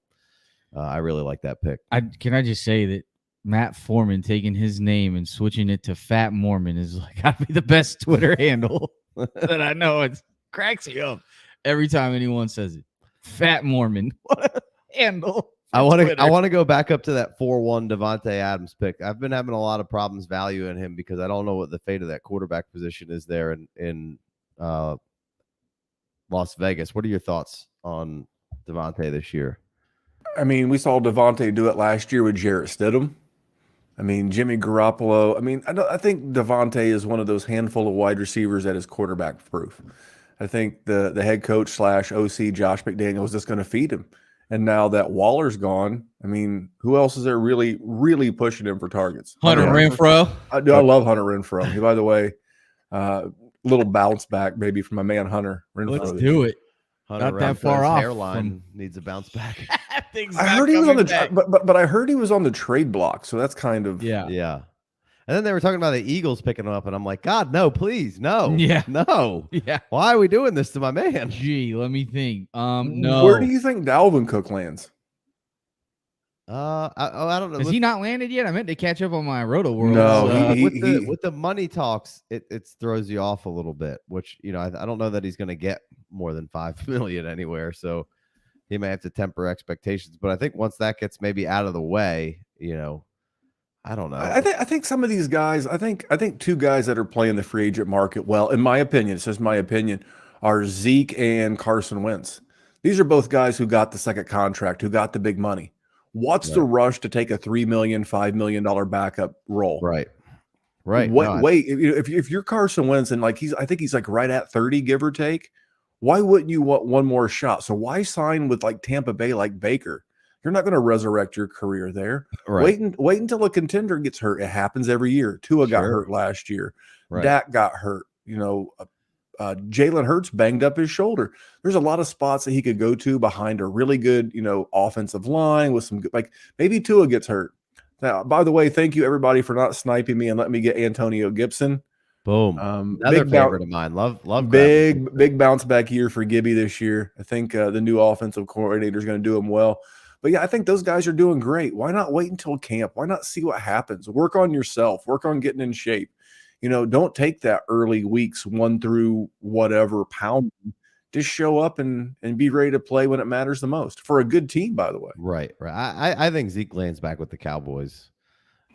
I really like that pick. Can I just say that Matt Foreman taking his name and switching it to Fat Mormon is like gotta be the best Twitter handle that I know. It cracks me up every time anyone says it. Fat Mormon. What a handle. I want to go back up to that 4-1 Devontae Adams pick. I've been having a lot of problems valuing him because I don't know what the fate of that quarterback position is there in Las Vegas. What are your thoughts on Devontae this year? I mean, we saw Devontae do it last year with Jarrett Stidham. I mean, Jimmy Garoppolo. I mean, I think Devontae is one of those handful of wide receivers that is quarterback proof. I think the head coach / OC Josh McDaniels is just going to feed him. And now that Waller's gone, I mean, who else is there really, really pushing him for targets? Hunter Renfrow. I love Hunter Renfrow. By the way, little bounce back maybe from my man Hunter Renfrow. Let's do it. Hunter Not that far off. Hairline needs a bounce back. I heard he was on the but I heard he was on the trade block, so that's kind of yeah. And then they were talking about the Eagles picking him up, and I'm like, God, no, please, no, no, yeah. Why are we doing this to my man? Gee, let me think. No. Where do you think Dalvin Cook lands? I don't know. Has he not landed yet? I meant to catch up on my Roto World. No, with the money talks, it throws you off a little bit. Which I don't know that he's going to get more than $5 million anywhere. So he may have to temper expectations. But I think once that gets maybe out of the way, I don't know. I think some of these guys. I think two guys that are playing the free agent market well, in my opinion, it's just my opinion, are Zeke and Carson Wentz. These are both guys who got the second contract, who got the big money. What's the rush to take a $3 million, $5 million backup role? Right. Wait. If you're Carson Wentz and I think he's like right at 30, give or take. Why wouldn't you want one more shot? So why sign with like Tampa Bay, like Baker? You're not going to resurrect your career there. Right. Wait until a contender gets hurt. It happens every year. Tua got hurt last year. Right. Dak got hurt. Jalen Hurts banged up his shoulder. There's a lot of spots that he could go to behind a really good, offensive line with some good, maybe Tua gets hurt. Now, by the way, thank you everybody for not sniping me and letting me get Antonio Gibson. Boom. Another favorite of mine. Love big bounce back year for Gibby this year. I think the new offensive coordinator is going to do him well. But yeah, I think those guys are doing great. Why not wait until camp? Why not see what happens? Work on yourself. Work on getting in shape. Don't take that early weeks 1 through whatever pound. Just show up and be ready to play when it matters the most for a good team, by the way. Right. I think Zeke lands back with the Cowboys.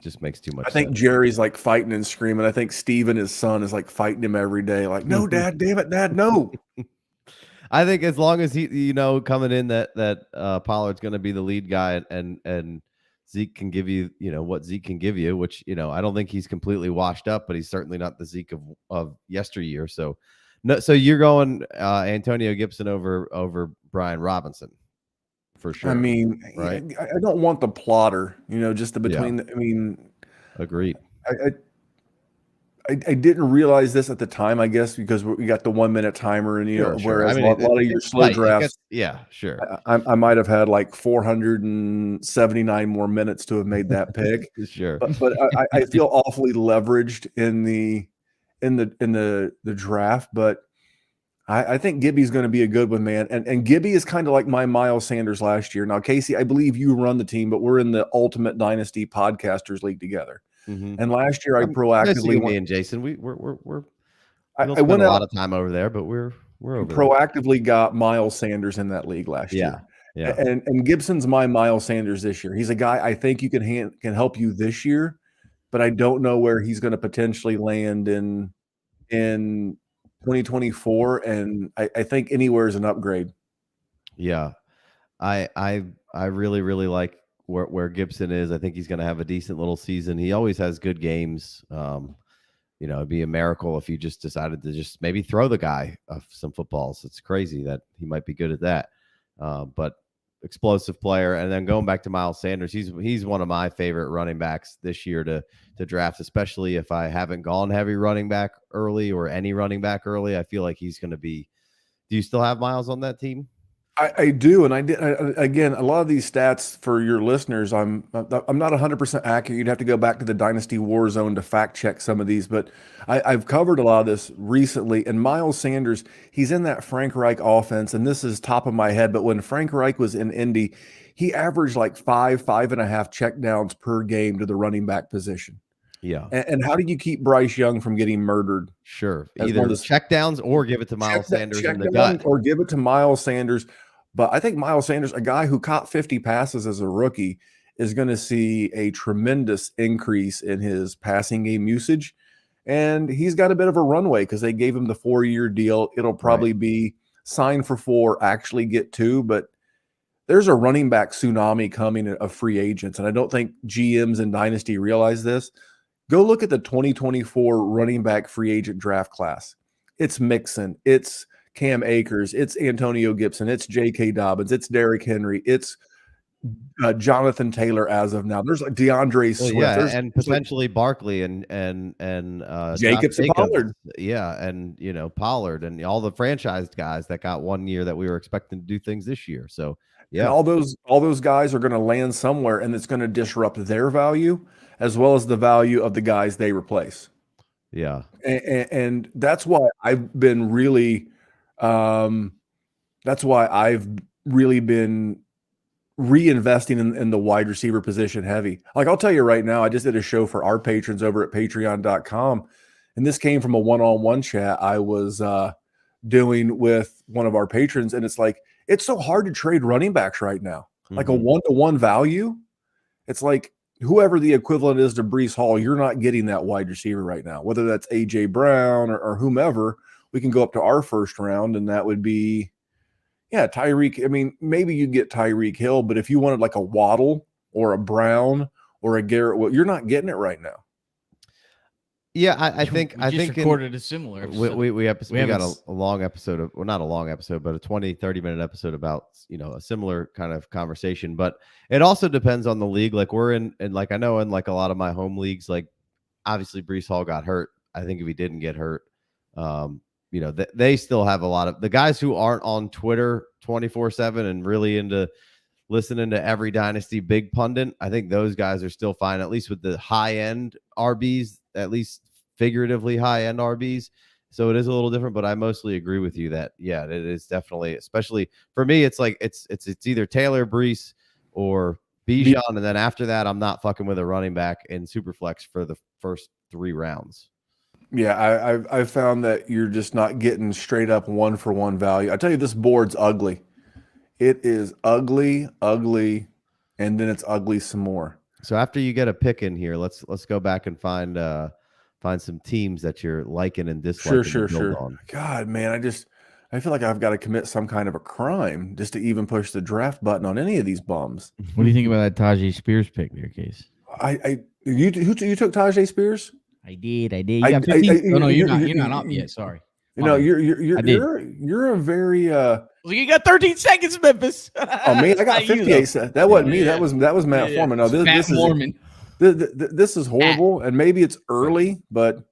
Just makes too much sense. I think Jerry's like fighting and screaming. I think Steven, his son, is like fighting him every day. Like, no, Dad, damn it, Dad, no. I think as long as he, coming in that Pollard's going to be the lead guy and Zeke can give you, what Zeke can give you, which, I don't think he's completely washed up, but he's certainly not the Zeke of yesteryear. So, no, so you're going Antonio Gibson over Brian Robinson for sure. I mean, right? I don't want the plotter, just the between. Yeah. I mean, agreed. I didn't realize this at the time, I guess, because we got the 1 minute timer, and Sure. whereas a lot of your slow drafts, sure. I might have had like 479 more minutes to have made that pick. Sure, but I feel awfully leveraged in the draft. But I think Gibby's going to be a good one, man. And Gibby is kind of like my Miles Sanders last year. Now, Casey, I believe you run the team, but we're in the Ultimate Dynasty Podcasters League together. Mm-hmm. And last year I proactively me and Jason, we I went went a out, lot of time over there, but we're over proactively got Miles Sanders in that league last year. Yeah. And Gibson's my Miles Sanders this year. He's a guy I think you can help you this year, but I don't know where he's going to potentially land in 2024. And I think anywhere is an upgrade. Yeah. I really, really like where Gibson is. I think he's going to have a decent little season. He always has good games. it'd be a miracle if you just decided to just maybe throw the guy some footballs. It's crazy that he might be good at that. But explosive player. And then going back to Miles Sanders, he's one of my favorite running backs this year to draft, especially if I haven't gone heavy running back early or any running back early. I feel like he's going to be. Do you still have Miles on that team? I do, and again, a lot of these stats for your listeners, I'm not 100% accurate. You'd have to go back to the Dynasty War Zone to fact check some of these, but I've covered a lot of this recently. And Miles Sanders, he's in that Frank Reich offense, and this is top of my head, but when Frank Reich was in Indy, he averaged like 5.5 checkdowns per game to the running back position. Yeah. And how do you keep Bryce Young from getting murdered? Sure. Either checkdowns or give it to Miles Sanders in the gut. Or give it to Miles Sanders. But I think Miles Sanders, a guy who caught 50 passes as a rookie, is going to see a tremendous increase in his passing game usage. And he's got a bit of a runway because they gave him the 4-year deal. It'll probably be signed for 4, actually get 2. But there's a running back tsunami coming of free agents. And I don't think GMs in Dynasty realize this. Go look at the 2024 running back free agent draft class. It's Mixon. It's Cam Akers, it's Antonio Gibson, it's J.K. Dobbins, it's Derrick Henry, it's Jonathan Taylor as of now. There's like DeAndre Swift, and potentially Barkley and Jacobs and Pollard. Yeah, and Pollard and all the franchised guys that got 1 year that we were expecting to do things this year. So yeah, and all those guys are going to land somewhere, and it's going to disrupt their value as well as the value of the guys they replace. Yeah, and that's why I've been really. That's why I've really been reinvesting in the wide receiver position heavy. Like I'll tell you right now, I just did a show for our patrons over at patreon.com. And this came from a one-on-one chat I was doing with one of our patrons. And it's like, it's so hard to trade running backs right now. Like a 1-to-1 value. It's like whoever the equivalent is to Breece Hall, you're not getting that wide receiver right now, whether that's A.J. Brown or whomever. We can go up to our first round, and that would be, Tyreek. I mean, maybe you'd get Tyreek Hill, but if you wanted like a Waddle or a Brown or a Garrett, well, you're not getting it right now. Yeah, I think recorded a similar episode. We got a long episode well, not a long episode, but a 20-30 minute episode about a similar kind of conversation. But it also depends on the league. Like we're in, and like I know in like a lot of my home leagues, like obviously Breece Hall got hurt. I think if he didn't get hurt, they still have a lot of the guys who aren't on Twitter 24/7 and really into listening to every Dynasty big pundit. I think those guys are still fine, at least with the high end RBs, at least figuratively high end RBs. So it is a little different, but I mostly agree with you that, it is definitely, especially for me, it's like, it's either Taylor, Breece or Bijan. And then after that, I'm not fucking with a running back in Superflex for the first 3 rounds. Yeah, I've found that you're just not getting straight up 1-for-1 value. I tell you, this board's ugly. It is ugly, and then it's ugly some more. So after you get a pick in here, let's go back and find some teams that you're liking and disliking. Sure. On. God, man, I feel like I've got to commit some kind of a crime just to even push the draft button on any of these bums. What do you think about that Tajay Spears pick there, Case? You took Tajay Spears? I did. You got 15? No, you're not up yet. Sorry. You're a very you got 13 seconds, Memphis. Oh man, I got 58 seconds. That wasn't me. That was Matt Foreman. No, this is Foreman. This is horrible, and maybe it's early, but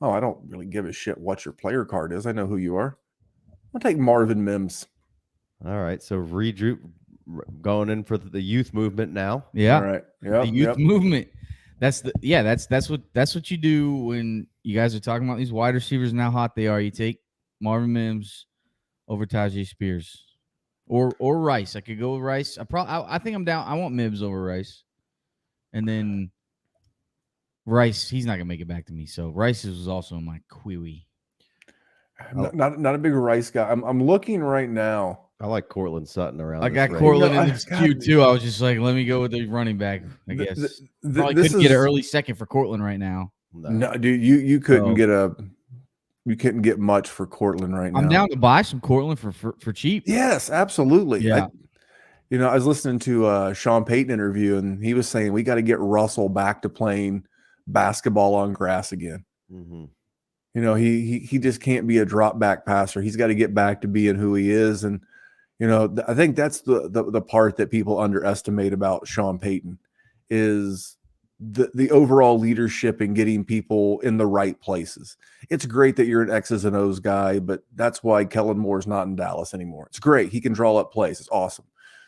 I don't really give a shit what your player card is. I know who you are. I'll take Marvin Mims. All right, so going in for the youth movement now. Yeah, all right. Yep, the youth movement. That's what you do when you guys are talking about these wide receivers and how hot they are. You take Marvin Mims over Tajay Spears or Rice. I could go with Rice. I think I'm down. I want Mims over Rice, and then Rice. He's not gonna make it back to me. So Rice was also in my QB. Not a big Rice guy. I'm looking right now. I like Cortland Sutton around. I got Cortland in this queue too. I was just like, let me go with the running back. I guess probably couldn't get an early second for Cortland right now. No, dude, you couldn't get much for Cortland right now. I'm down to buy some Cortland for cheap. Yes, absolutely. Yeah. I was listening to a Sean Payton interview, and he was saying we got to get Russell back to playing basketball on grass again. Mm-hmm. You know, he just can't be a drop back passer. He's got to get back to being who he is. And, you know, I think that's the part that people underestimate about Sean Payton is the overall leadership and getting people in the right places. It's great that you're an X's and O's guy, but that's why Kellen Moore's not in Dallas anymore. It's great. He can draw up plays. It's awesome.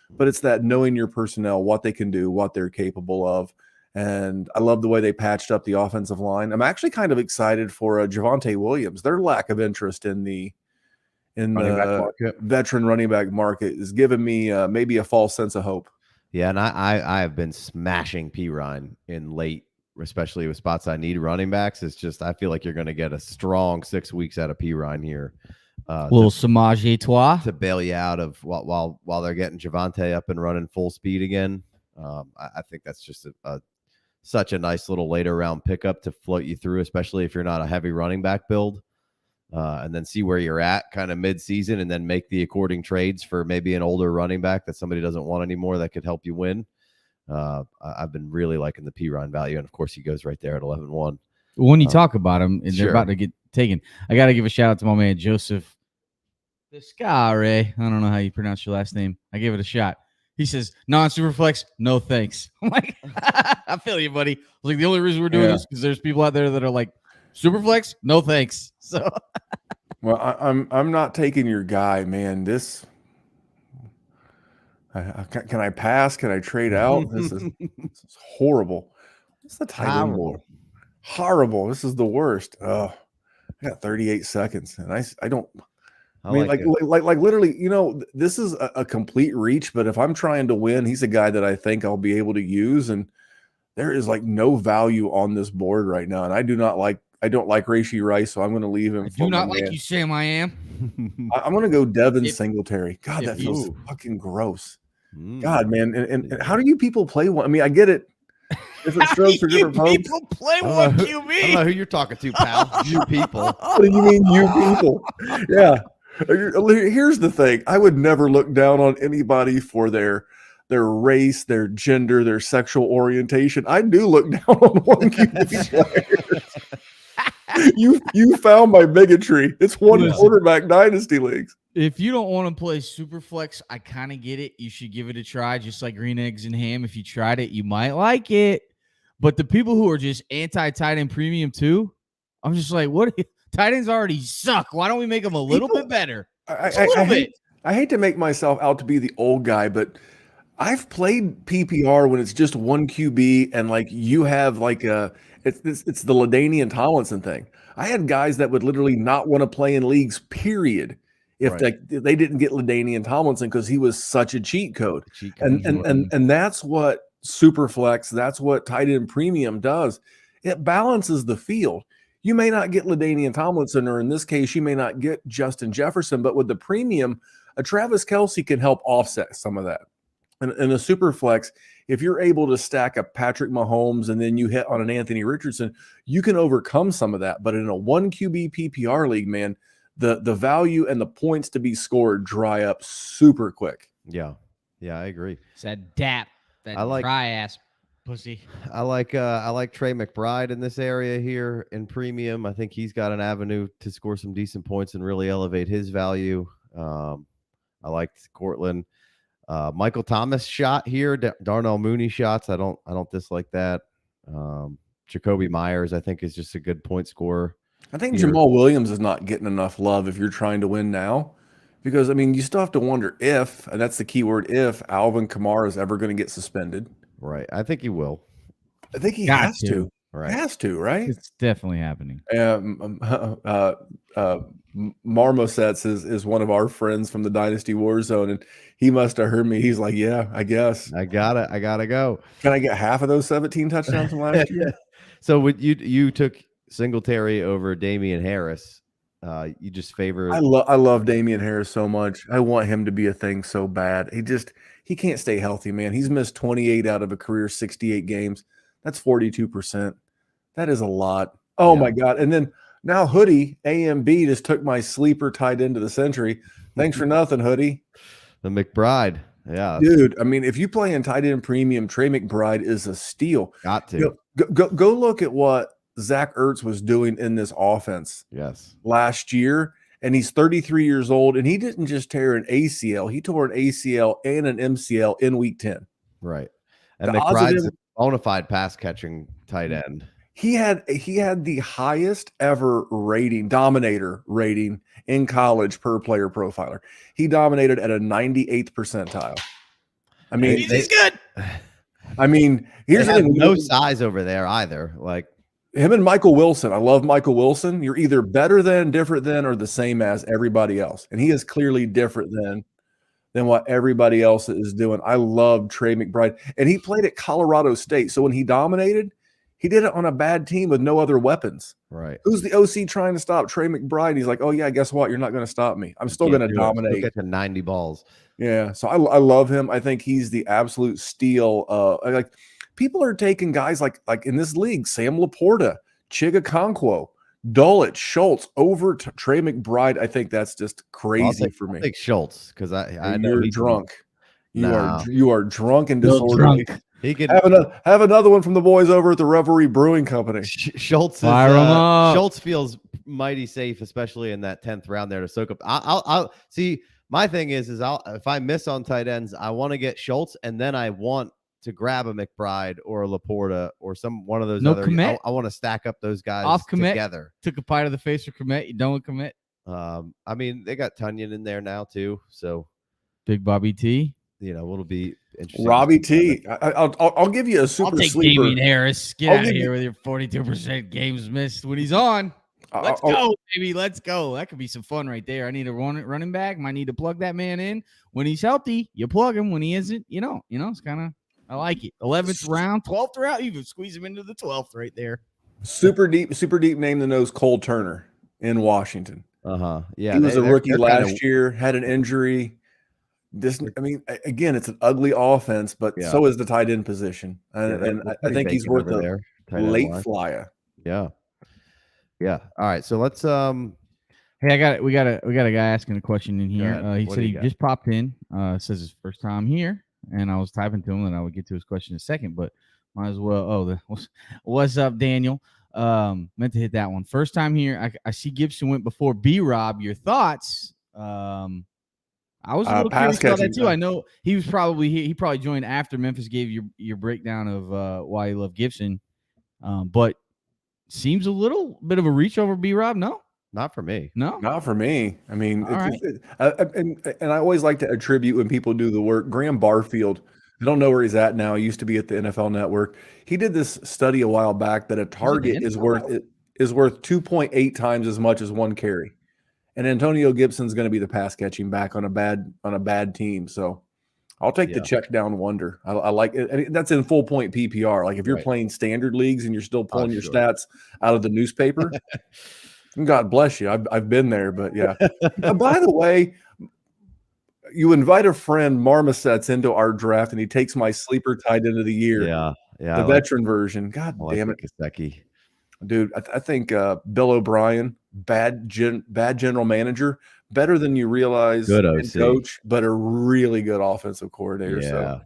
But it's that knowing your personnel, what they can do, what they're capable of. And I love the way they patched up the offensive line. I'm actually kind of excited for Javonte Williams. Their lack of interest in the veteran running back market is giving me maybe a false sense of hope. Yeah, and I have been smashing P. Ryan in late, especially with spots I need running backs. It's just I feel like you're going to get a strong 6 weeks out of P. Ryan here. Little Samaj Etoile to bail you out of while they're getting Javonte up and running full speed again. I think that's just such a nice little later round pickup to float you through, especially if you're not a heavy running back build, and then see where you're at kind of mid-season and then make the according trades for maybe an older running back that somebody doesn't want anymore that could help you win. I've been really liking the P. Ryan value, and of course he goes right there at 11-1. When you talk about him, and they're sure. about to get taken, I got to give a shout out to my man Joseph Descare. I don't know how you pronounce your last name. I gave it a shot. He says, non-superflex, no thanks. I'm like, I feel you, buddy. I was like, the only reason we're doing this is because there's people out there that are like, superflex, no thanks. So, well, I'm not taking your guy, man. This, can I pass? Can I trade out? This is horrible. What's the tight end board? Horrible. This is the worst. Oh, I got 38 seconds, and I don't. I mean, like literally, you know, this is a complete reach. But if I'm trying to win, he's a guy that I think I'll be able to use. And there is like no value on this board right now. And I don't like Rashee Rice, so I'm going to leave him. I do not like you, Sam. I am. I'm going to go Devin Singletary. God, that feels fucking gross. God, man. And how do you people play one? I mean, I get it. Different strokes for different folks. People play one QB. I don't know who you're talking to, pal. You people. What do you mean, you people? Yeah. Here's the thing. I would never look down on anybody for their race, their gender, their sexual orientation. I do look down on one QB player. You found my bigotry. It's one quarterback dynasty leagues. If you don't want to play Superflex, I kind of get it. You should give it a try, just like green eggs and ham. If you tried it, you might like it. But the people who are just anti-tight end premium too, I'm just like, what? Tight ends already suck. Why don't we make them a little bit better? I hate to make myself out to be the old guy, but I've played PPR when it's just one QB and like you have like it's the LaDainian Tomlinson thing. I had guys that would literally not want to play in leagues, period, if they didn't get LaDainian Tomlinson because he was such a cheat code. And that's what Superflex, that's what tight end premium does. It balances the field. You may not get LaDainian Tomlinson, or in this case, you may not get Justin Jefferson, but with the premium, a Travis Kelce can help offset some of that. And a super flex, if you're able to stack a Patrick Mahomes and then you hit on an Anthony Richardson, you can overcome some of that. But in a 1 QB PPR league, man, the value and the points to be scored dry up super quick. Yeah, I agree. It's that dap, that dry ass pussy. I like Trey McBride in this area here in premium. I think he's got an avenue to score some decent points and really elevate his value. I liked Cortland. Michael Thomas shot here. Darnell Mooney shots. I don't dislike that. Jacoby Myers, I think, is just a good point scorer. I think Jamal Williams is not getting enough love if you're trying to win now. Because, I mean, you still have to wonder if, and that's the key word, if Alvin Kamara is ever going to get suspended. Right. I think he will. I think he has to. Right. Has to, right? It's definitely happening. Marmosets is one of our friends from the Dynasty Warzone, and he must have heard me. He's like, yeah, I guess. I gotta go. Can I get half of those 17 touchdowns from last year? So you took Singletary over Damian Harris. You just favor. I love Damian Harris so much. I want him to be a thing so bad. He can't stay healthy, man. He's missed 28 out of a career 68 games. That's 42%. That is a lot. Oh my God. And then now Hoodie, AMB, just took my sleeper tight end of the century. Thanks for nothing, Hoodie. The McBride. Yeah. Dude, I mean, if you play in tight end premium, Trey McBride is a steal. Got to. Go look at what Zach Ertz was doing in this offense Yes. last year. And he's 33 years old, and he didn't just tear an ACL. He tore an ACL and an MCL in week 10. Right. And The odds of McBride's a him, bona fide pass catching tight end. he had the highest ever dominator rating in college per player profiler. He dominated at a 98th percentile. I mean, He's good. I mean, here's the thing: no size over there either. Like him and Michael Wilson. I love Michael Wilson. You're either better than, different than, or the same as everybody else, and he is clearly different than what everybody else is doing. I love Trey McBride, and he played at Colorado State. So when he dominated, he did it on a bad team with no other weapons. right. Who's the OC trying to stop Trey McBride? He's like, oh yeah, guess what? You're not going to stop me. I'm still going to dominate. Get to 90 balls. Yeah, so I love him. I think he's the absolute steal. Like people are taking guys like in this league, Sam Laporta, Chigakonkwo, Dulcich, Schultz over to Trey McBride. I think that's just crazy for me. I'll take Schultz because I know You're he's drunk. No. You are drunk and Still disorderly. drunk. He could Have another one from the boys over at the Revelry Brewing Company. Schultz is, Fire 'em up. Schultz feels mighty safe, especially in that 10th round there to soak up. I'll see. My thing is if I miss on tight ends, I want to get Schultz, and then I want to grab a McBride or a Laporta or one of those No other. commit. I want to stack up those guys Off commit. together. Took a pie to the face for commit. You don't commit. I mean, they got Tunyon in there now too, so Big Bobby T. It'll be interesting. Robbie T. I'll give you a super I'll take sleeper. Damian Harris. Get I'll out of give here with your 42% games missed when he's on. Let's go, baby. Let's go. That could be some fun right there. I need a running back. Might need to plug that man in. When he's healthy, you plug him. When he isn't, it's kind of, I like it. 11th round, 12th round, you can squeeze him into the 12th right there. Super deep name to know is Cole Turner in Washington. Yeah, he was a rookie last year, had an injury. Again, it's an ugly offense, but so is the tight end position, and I think he's worth a late flyer. Yeah. All right, so let's. Hey, we got a guy asking a question in here. He said he just popped in. Says his first time here, and I was typing to him, and I would get to his question in a second, but might as well. What's up, Daniel? Meant to hit that one. First time here. I see Gibson went before B-Rob. Your thoughts? I was a little curious about that too. I know he was he probably joined after Memphis gave your breakdown of why you love Gibson, but seems a little bit of a reach over B-Rob. No, not for me. No, not for me. I mean, and I always like to attribute when people do the work. Graham Barfield, I don't know where he's at now. He used to be at the NFL Network. He did this study a while back that a target is worth 2.8 times as much as one carry. And Antonio Gibson's going to be the pass catching back on a bad team. So I'll take the check down wonder. I like it. And that's in full point PPR. Like if you're playing standard leagues and you're still pulling your stats out of the newspaper, God bless you. I've been there, but yeah. By the way, you invite a friend, Marmosets, into our draft, and he takes my sleeper tight end of the year. Yeah. The veteran version. God damn it. Gesicki. Dude, I think Bill O'Brien, bad general manager, better than you realize. Good OC. Coach, but a really good offensive coordinator. Yeah, so.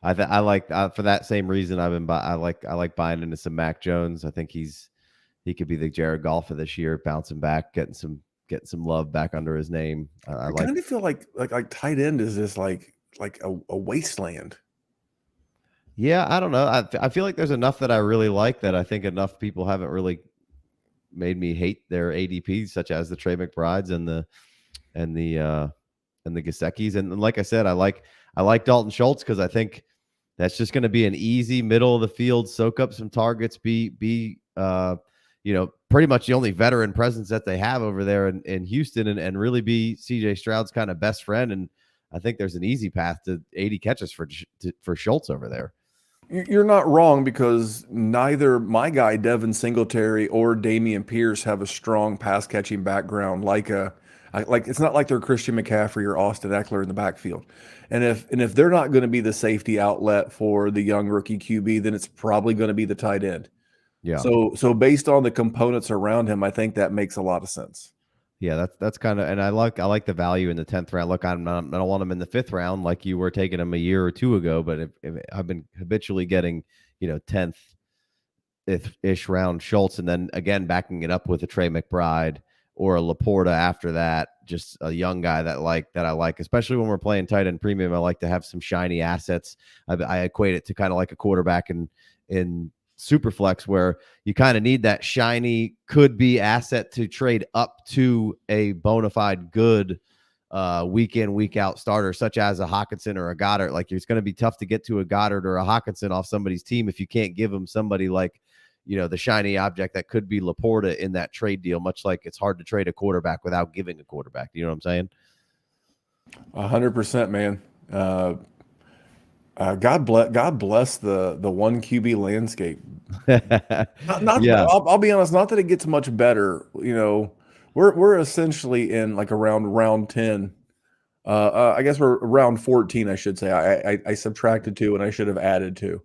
I like for that same reason. I like buying into some Mac Jones. I think he could be the Jared Goff of this year, bouncing back, getting some love back under his name. I kind of feel like tight end is just like a wasteland. Yeah, I don't know. I feel like there's enough that I really like that I think enough people haven't really made me hate their ADPs, such as the Trey McBrides and the Geseckis. And like I said, I like Dalton Schultz because I think that's just going to be an easy middle of the field, soak up some targets, be pretty much the only veteran presence that they have over there in Houston, and really be CJ Stroud's kind of best friend. And I think there's an easy path to 80 catches for Schultz over there. You're not wrong, because neither my guy Devin Singletary or Dameon Pierce have a strong pass catching background. Like it's not like they're Christian McCaffrey or Austin Eckler in the backfield. And if they're not going to be the safety outlet for the young rookie QB, then it's probably going to be the tight end. Yeah. So based on the components around him, I think that makes a lot of sense. Yeah, that's kind of, and I like the value in the 10th round. Look, I don't want him in the 5th round like you were taking him a year or two ago, but if I've been habitually getting 10th ish round Schultz, and then again backing it up with a Trey McBride or a Laporta after that. Just a young guy that I like, especially when we're playing tight end premium. I like to have some shiny assets. I equate it to kind of like a quarterback in Superflex, where you kind of need that shiny could be asset to trade up to a bona fide good week in, week out starter, such as a Hawkinson or a Goddard. Like, it's going to be tough to get to a Goddard or a Hawkinson off somebody's team if you can't give them somebody like, the shiny object that could be Laporta in that trade deal, much like it's hard to trade a quarterback without giving a quarterback. You know what I'm saying? 100%, man. God bless the one QB landscape. Yeah. I'll be honest, not that it gets much better. We're essentially in like around round 10. I guess we're around 14, I should say. I subtracted 2 and I should have added 2.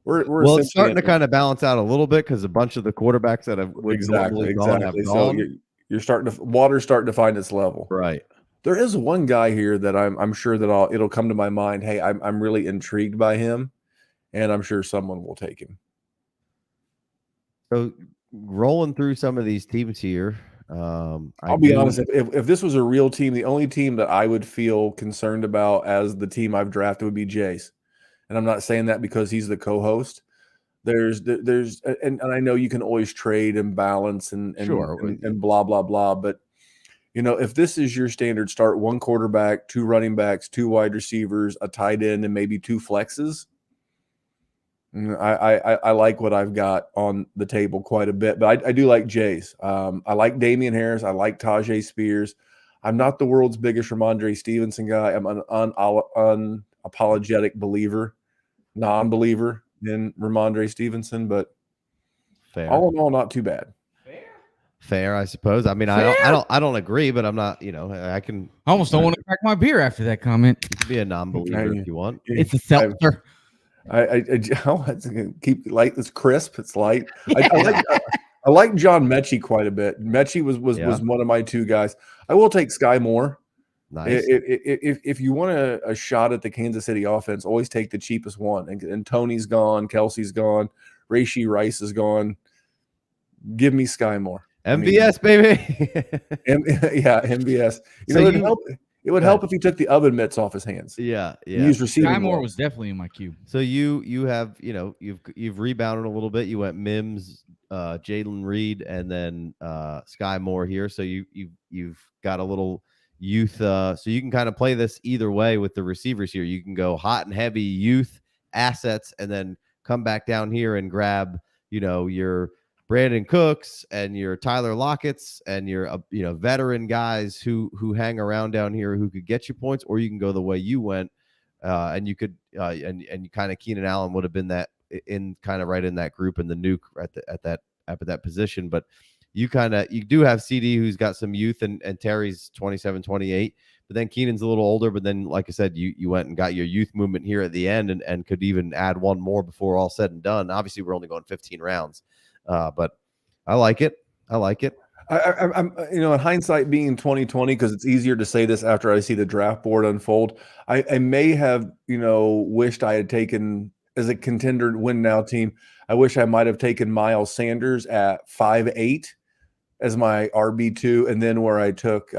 Well, it's starting to kind of balance out a little bit because a bunch of the quarterbacks that have exactly. gone have gone. So you're water's starting to find its level. Right. There is one guy here that I'm sure that it'll come to my mind. Hey, I'm really intrigued by him, and I'm sure someone will take him. So rolling through some of these teams here, I'll be honest. If this was a real team, the only team that I would feel concerned about as the team I've drafted would be Jace. And I'm not saying that because he's the co-host. And I know you can always trade and balance and blah blah blah. But if this is your standard start, 1 quarterback, 2 running backs, 2 wide receivers, a tight end, and maybe 2 flexes, I like what I've got on the table quite a bit. But I do like Jace. I like Damian Harris. I like Tajay Spears. I'm not the world's biggest Ramondre Stevenson guy. I'm an unapologetic non-believer in Ramondre Stevenson, but all in all, not too bad. Fair, I suppose. I mean, I don't agree, but I'm not. I can. I almost don't want to crack my beer after that comment. You can be a non-believer if you want. It's a seltzer. I keep light. It's crisp. It's light. Yeah. I like John Mechie quite a bit. Mechie was one of my 2 guys. I will take Sky Moore. Nice. If you want a shot at the Kansas City offense, always take the cheapest one. And Tony's gone, Kelsey's gone, Rashee Rice is gone. Give me Sky Moore. MVS, baby. MVS. It would help if he took the oven mitts off his hands. Yeah. Sky Moore was definitely in my queue. So you have you've rebounded a little bit. You went Mims, Jalen Reed, and then Sky Moore here. So you've got a little youth, so you can kind of play this either way with the receivers here. You can go hot and heavy youth assets and then come back down here and grab your Brandon Cooks and your Tyler Lockett's and your veteran guys who hang around down here who could get you points, or you can go the way you went, and you could and you kind of Keenan Allen would have been that in kind of right in that group, and the nuke at that position. But you do have CD who's got some youth, and Terry's 27, 28, but then Keenan's a little older. But then, like I said, you went and got your youth movement here at the end, and could even add one more before all said and done. Obviously, we're only going 15 rounds, but I like it. I'm in hindsight being 2020, because it's easier to say this after I see the draft board unfold. I may have wished I had taken, as a contender win now team, I wish I might have taken Miles Sanders at 5'8" as my RB2, and then where I took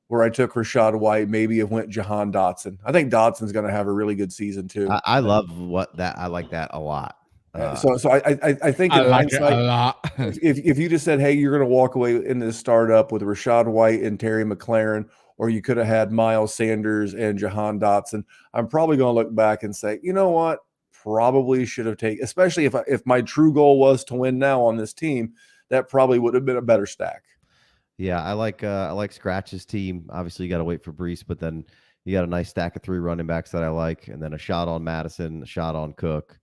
Rachaad White, maybe it went Jahan Dotson. I think Dotson's going to have a really good season too. I love I like that a lot. So I think in hindsight, a lot. if you just said, hey, you're going to walk away in this startup with Rachaad White and Terry McLaurin, or you could have had Miles Sanders and Jahan Dotson, I'm probably going to look back and say, you know what, probably should have taken, especially if my true goal was to win now on this team, that probably would have been a better stack. Yeah, I like Scratch's team. Obviously, you got to wait for Brees, but then you got a nice stack of 3 running backs that I like, and then a shot on Madison, a shot on Cook.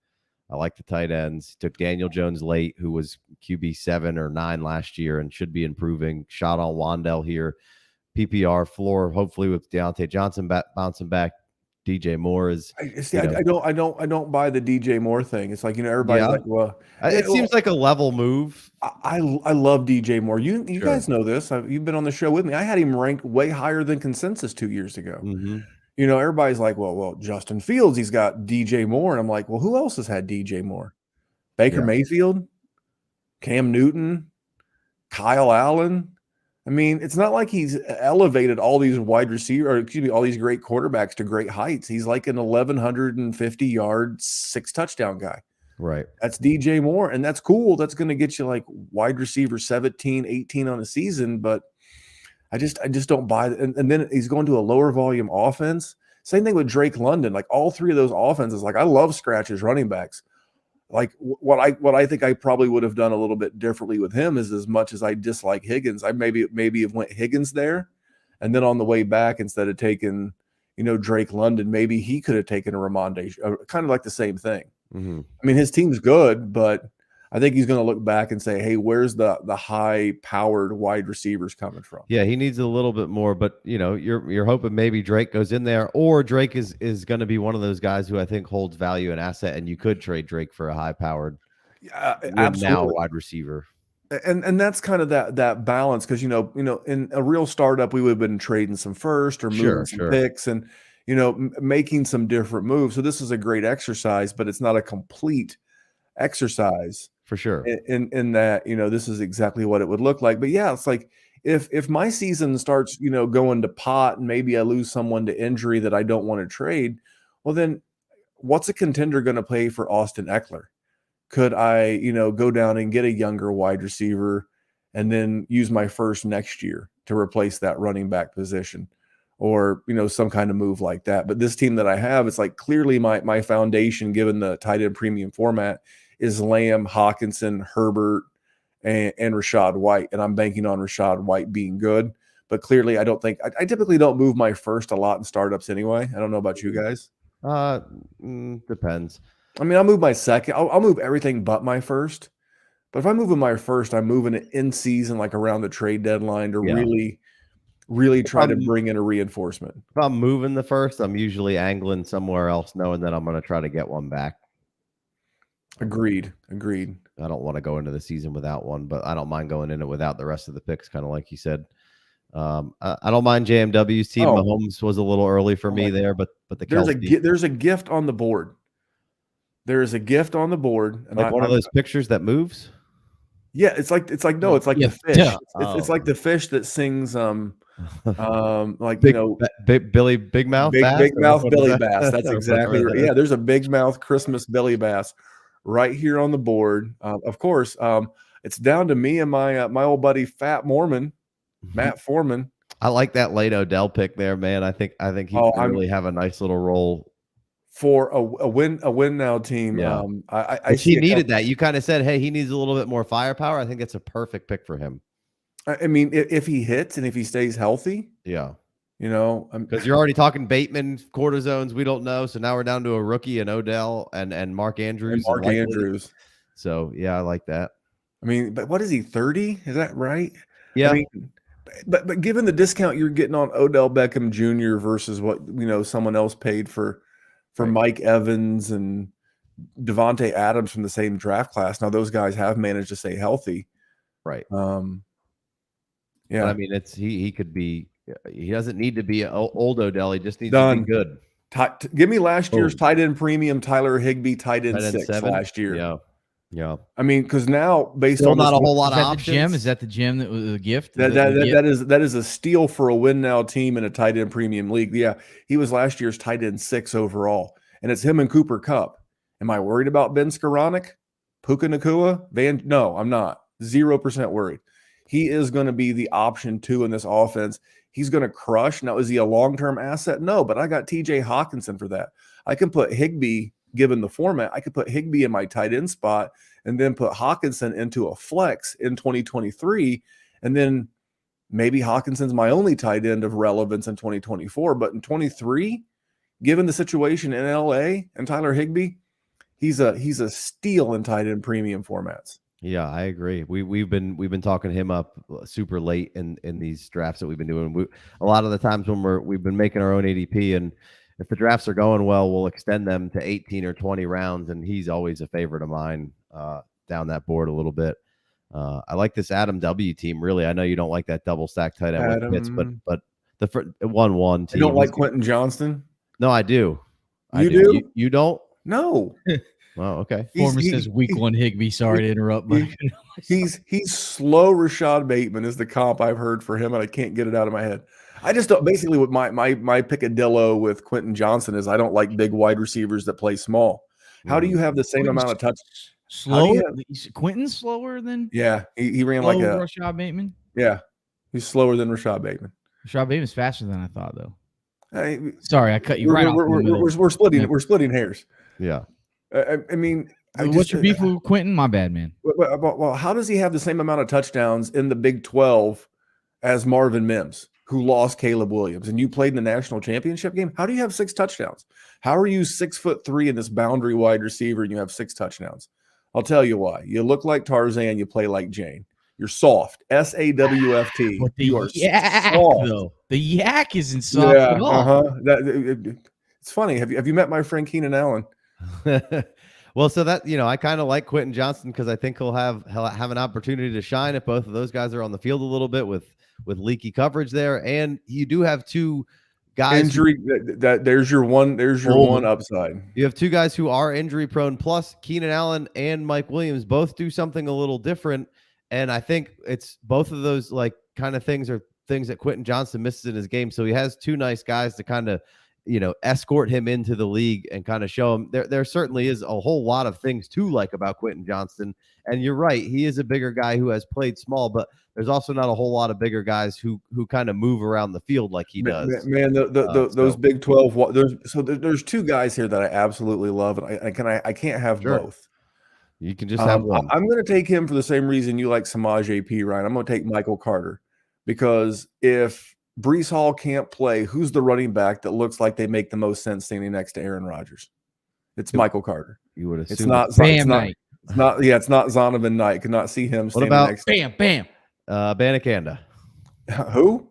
I like the tight ends. Took Daniel Jones late, who was QB 7 or 9 last year and should be improving. Shot on Wandell here. PPR floor, hopefully with Deontay Johnson bouncing back. DJ Moore is. I don't buy the DJ Moore thing. It's like everybody's like, well, it seems like a level move. I love DJ Moore. You guys know this. You've been on the show with me. I had him ranked way higher than consensus 2 years ago. Mm-hmm. Everybody's like, well, Justin Fields, he's got DJ Moore, and I'm like, well, who else has had DJ Moore? Baker Yeah. Mayfield, Cam Newton, Kyle Allen. I mean, it's not like he's elevated all these wide receiver, or excuse me, all these great quarterbacks to great heights. He's like an 1,150 yard, 6 touchdown guy. Right. That's DJ Moore, and that's cool. That's going to get you like wide receiver 17, 18 on a season, but I just don't buy it. And then he's going to a lower volume offense. Same thing with Drake London. Like all three of those offenses, like I love scratches running backs. Like what I think I probably would have done a little bit differently with him is, as much as I dislike Higgins, I maybe have went Higgins there, and then on the way back, instead of taking, Drake London, maybe he could have taken a Ramonde, kind of like the same thing. Mm-hmm. I mean, his team's good, but I think he's going to look back and say, hey, where's the high-powered wide receivers coming from? Yeah, he needs a little bit more, but you're hoping maybe Drake goes in there, or Drake is going to be one of those guys who I think holds value and asset, and you could trade Drake for a high-powered now wide receiver. And that's kind of that balance, because in a real startup we would have been trading some first or moving some picks and making some different moves. So this is a great exercise, but it's not a complete exercise. For sure. In that, this is exactly what it would look like. But yeah, it's like if my season starts, going to pot, and maybe I lose someone to injury that I don't want to trade, well, then what's a contender going to pay for Austin Eckler? Could I, go down and get a younger wide receiver and then use my first next year to replace that running back position, or, some kind of move like that? But this team that I have, it's like clearly my foundation, given the tight end premium format, is Lamb, Hawkinson, Herbert, and Rachaad White. And I'm banking on Rachaad White being good. But clearly, I typically don't move my first a lot in startups anyway. I don't know about you guys. Depends. I mean, I'll move my second. I'll move everything but my first. But if I'm moving my first, I'm moving it in season, like around the trade deadline, to really try to bring in a reinforcement. If I'm moving the first, I'm usually angling somewhere else, knowing that I'm going to try to get one back. Agreed. I don't want to go into the season without one, but I don't mind going in it without the rest of the picks, kind of like you said. I don't mind JMW's team. Mahomes was a little early for me there, but there's a gift on the board. There is a gift on the board, and like one of those pictures that moves. Yeah, it's like the fish. Yeah. It's like the fish that sings like big mouth Billy Bass. That's exactly right. Yeah, there's a big mouth Christmas Billy Bass right here on the board. Of course, it's down to me and my old buddy Fat Mormon, Matt Foreman. I like that late Odell pick there, man. I think he can really have a nice little role for a win now team. Yeah. He needed that. You kind of said, hey, he needs a little bit more firepower. I think it's a perfect pick for him. I mean, if he hits and if he stays healthy, yeah, because you're already talking Bateman cortisones. We don't know, so now we're down to a rookie and Odell and Mark Andrews. So yeah, I like that. I mean, but what is he, 30? Is that right? Yeah. I mean, but given the discount you're getting on Odell Beckham Jr. versus what someone else paid for Mike Evans and Devontae Adams from the same draft class. Now those guys have managed to stay healthy, right? Yeah, but I mean, he could be. He doesn't need to be an old Odell. He just needs to be good. Give me last year's tight end premium Tyler Higbee, tight end 6 last year. Yeah. I mean, because now based Still on not a whole lot of options. Is that the gym that was a gift? That is a steal for a win now team in a tight end premium league. Yeah, he was last year's tight end 6 overall, and it's him and Cooper Kupp. Am I worried about Ben Skoranek, Puka Nacua, No, I'm not. 0% worried. He is going to be the option 2 in this offense. He's going to crush. Now, is he a long-term asset? No, but I got TJ Hawkinson for that. I can put Higbee, given the format, I could put Higbee in my tight end spot and then put Hawkinson into a flex in 2023. And then maybe Hawkinson's my only tight end of relevance in 2024. But in 23, given the situation in LA and Tyler Higbee, he's a steal in tight end premium formats. Yeah, I agree. We've been talking him up super late in these drafts that we've been doing. A lot of the times when we've been making our own ADP, and if the drafts are going well, we'll extend them to 18 or 20 rounds, and he's always a favorite of mine down that board a little bit. I like this Adam W team. Really, I know you don't like that double stack tight end with Pitts, but the 1-1 team. You don't like Quentin Johnston? No, I do. You do? You don't? No. Oh, okay. Former says week 1 Higbee. Sorry to interrupt, but he's slow. Rashad Bateman is the comp I've heard for him, and I can't get it out of my head. I just don't. Basically, what my picadillo with Quentin Johnson is, I don't like big wide receivers that play small. How do you have the same amount of touch? Slower? Quentin's slower than? Yeah, he ran like a Rashad Bateman. Yeah, he's slower than Rashad Bateman. Rashad Bateman's faster than I thought, though. Sorry, I cut you We're splitting hairs. Yeah. I mean, what's your beef with Quentin? My bad, man. Well, how does he have the same amount of touchdowns in the Big 12 as Marvin Mims, who lost Caleb Williams, and you played in the national championship game? How do you have 6 touchdowns? How are you 6'3" in this boundary wide receiver and you have 6 touchdowns? I'll tell you why. You look like Tarzan, you play like Jane. You're soft. SAWFT. But you are yak, soft. though. The yak isn't soft at all. It's funny. Have you met my friend Keenan Allen? Well, so that, I kind of like Quentin Johnson because I think he'll have an opportunity to shine if both of those guys are on the field a little bit with leaky coverage there, and you do have 2 guys injury. There's your one upside. You have 2 guys who are injury prone. Plus, Keenan Allen and Mike Williams both do something a little different, and I think it's both of those kind of things are things that Quentin Johnson misses in his game. So he has 2 nice guys to kind of escort him into the league and kind of show him there certainly is a whole lot of things to like about Quentin Johnson. And you're right, he is a bigger guy who has played small, but there's also not a whole lot of bigger guys who kind of move around the field like he does. Man, those Big 12. There's 2 guys here that I absolutely love, and I can't have both. You can just have one. I'm going to take him for the same reason you like Samaj AP, Ryan. I'm going to take Michael Carter, because if Breece Hall can't play, who's the running back that looks like they make the most sense standing next to Aaron Rodgers? It's Michael Carter. You would assume it's not Zonovan Knight. Could not see him standing next to Bam Abanikanda. Who?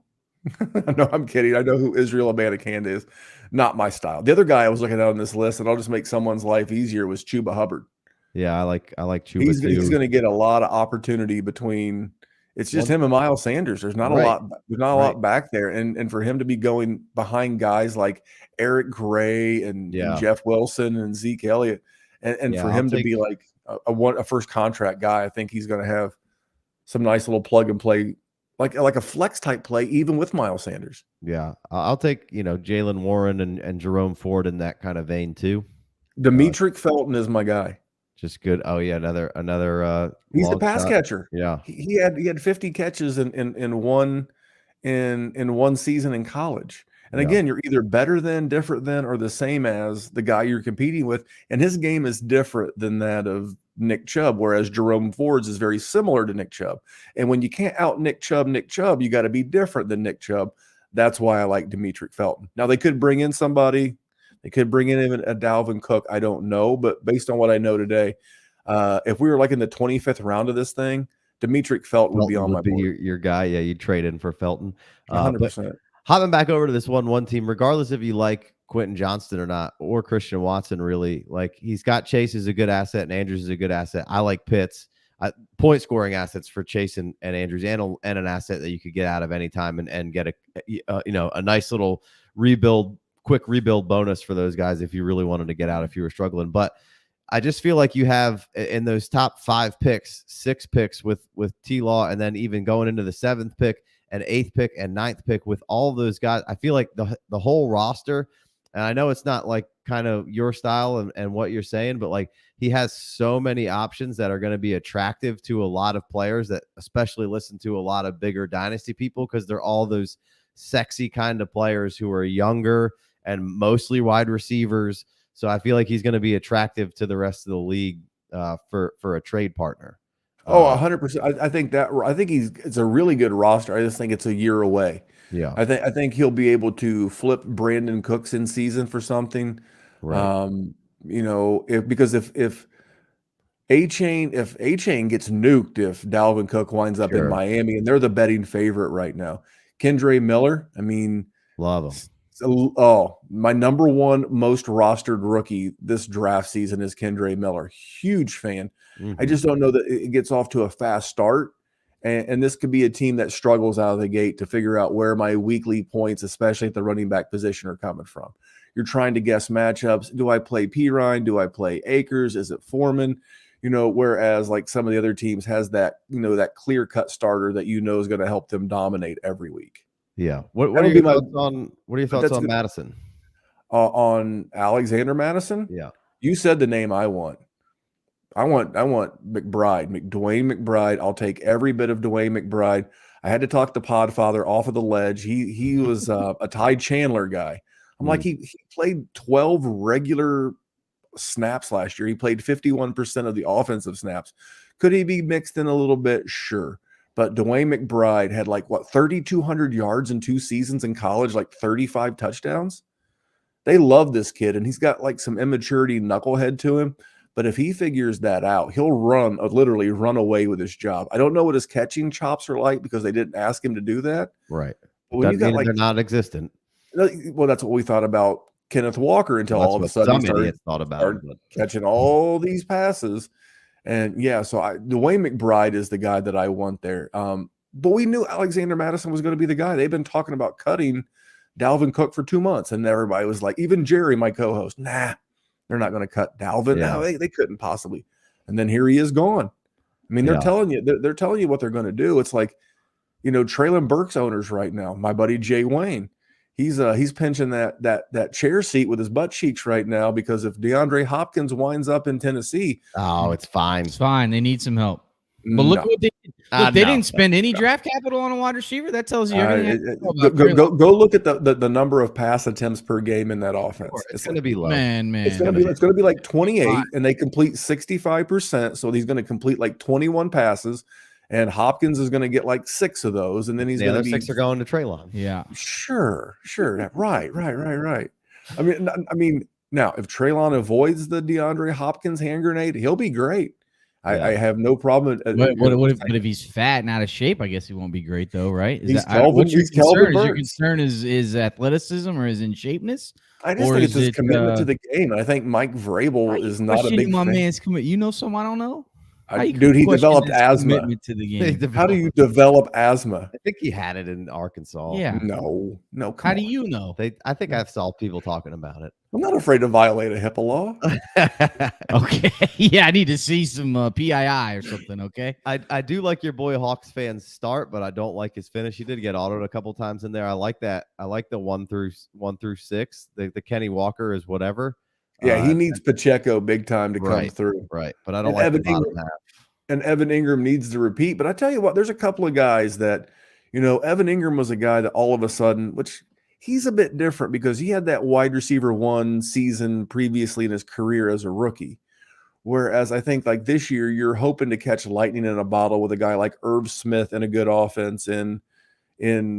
No, I'm kidding. I know who Israel Abanikanda is. Not my style. The other guy I was looking at on this list, and I'll just make someone's life easier, was Chuba Hubbard. Yeah, I like Chuba. He's going to get a lot of opportunity between. It's just him and Miles Sanders. There's not a lot. There's not a lot back there, and for him to be going behind guys like Eric Gray and Jeff Wilson and Zeke Elliott, and for him to be like a first contract guy, I think he's going to have some nice little plug and play, like a flex type play, even with Miles Sanders. Yeah, I'll take Jalen Warren and Jerome Ford in that kind of vein too. Demetric Felton is my guy. Just good. Oh yeah, another. He's the pass catcher. Yeah, he had 50 catches in one season in college. And again, you're either better than, different than, or the same as the guy you're competing with. And his game is different than that of Nick Chubb, whereas Jerome Ford's is very similar to Nick Chubb. And when you can't out Nick Chubb, you got to be different than Nick Chubb. That's why I like Demetric Felton. Now they could bring in somebody. They could bring in even a Dalvin Cook. I don't know, but based on what I know today, if we were like in the 25th round of this thing, Demetric Felton would be on my board. Your guy. Yeah, you'd trade in for Felton. 100%. Hopping back over to this one team, regardless if you like Quentin Johnston or not, or Christian Watson, really, like he's got Chase is a good asset and Andrews is a good asset. I like Pitts. Point scoring assets for Chase and Andrews, and an asset that you could get out of any time and get a nice little quick rebuild bonus for those guys if you really wanted to get out if you were struggling. But I just feel like you have in those top 5 picks, 6 picks with T-Law, and then even going into the 7th pick and 8th pick and 9th pick with all of those guys. I feel like the whole roster, and I know it's not like kind of your style and what you're saying, but like he has so many options that are going to be attractive to a lot of players that especially listen to a lot of bigger dynasty people, because they're all those sexy kind of players who are younger and mostly wide receivers. So I feel like he's going to be attractive to the rest of the league for a trade partner. 100%. I think it's a really good roster. I just think it's a year away. Yeah. I think he'll be able to flip Brandon Cooks in season for something. Right. If A-Chain gets nuked, if Dalvin Cook winds up in Miami, and they're the betting favorite right now. Kendre Miller, I mean, love him. Oh, my number 1 most rostered rookie this draft season is Kendre Miller. Huge fan. Mm-hmm. I just don't know that it gets off to a fast start. And this could be a team that struggles out of the gate to figure out where my weekly points, especially at the running back position, are coming from. You're trying to guess matchups. Do I play Pirine? Do I play Akers? Is it Foreman? Whereas like some of the other teams has that, that clear-cut starter that is going to help them dominate every week. Yeah. What are your thoughts on Madison? On Alexander Madison? Yeah. You said the name I want. I want Dwayne McBride. I'll take every bit of Dwayne McBride. I had to talk the Podfather off of the ledge. He was a Ty Chandler guy. I'm like, he played 12 regular snaps last year. He played 51% of the offensive snaps. Could he be mixed in a little bit? Sure. But Dwayne McBride had 3,200 yards in 2 seasons in college, 35 touchdowns. They love this kid, and he's got some immaturity knucklehead to him. But if he figures that out, he'll literally run away with his job. I don't know what his catching chops are like because they didn't ask him to do that. Right. But when they're not existent. Well, that's what we thought about Kenneth Walker until all of a sudden he started catching all these passes. And yeah, so Dwayne McBride is the guy that I want there. But we knew Alexander Madison was going to be the guy. They've been talking about cutting Dalvin Cook for 2 months, and everybody was like, even Jerry, my co-host, nah, they're not going to cut Dalvin. Yeah. No, they couldn't possibly. And then here he is gone. I mean, they're telling you what they're going to do. It's like, Traylon Burks owners right now. My buddy Jay Wayne, he's pinching that chair seat with his butt cheeks right now because if DeAndre Hopkins winds up in Tennessee, it's fine. It's fine. They need some help. But look what they did. They didn't spend any draft capital on a wide receiver. That tells you everything. Go look at the number of pass attempts per game in that offense. It's going to be low. Man. It's going to be like 28, and they complete 65%. So he's going to complete 21 passes, and Hopkins is going to get 6 of those, and then he's going to be 6 are going to Treylon. Yeah, sure, right. I mean, now if Treylon avoids the DeAndre Hopkins hand grenade, he'll be great. I have no problem. But if he's fat and out of shape, I guess he won't be great though, right? What's your concern? Is your concern is athleticism or is in shapeness? I just think it's his commitment to the game. And I think Mike Vrabel is not a big fan. Man's commitment. You know someone I don't know? Dude, he developed asthma. To the game. How do you develop asthma? I think he had it in Arkansas. Yeah. No. How do you know? I think I've saw people talking about it. I'm not afraid to violate a HIPAA law. Okay. Yeah, I need to see some PII or something. Okay. I do like your boy Hawks fans start, but I don't like his finish. He did get autoed a couple times in there. I like that. I like the 1 through 6. The Kenny Walker is whatever. Yeah, he needs Pacheco big time to come through. Right. But I don't like the bottom half. And Evan Ingram needs to repeat. But I tell you what, there's a couple of guys that, Evan Ingram was a guy that all of a sudden, which he's a bit different because he had that wide receiver 1 season previously in his career as a rookie. Whereas I think this year, you're hoping to catch lightning in a bottle with a guy like Irv Smith and a good offense in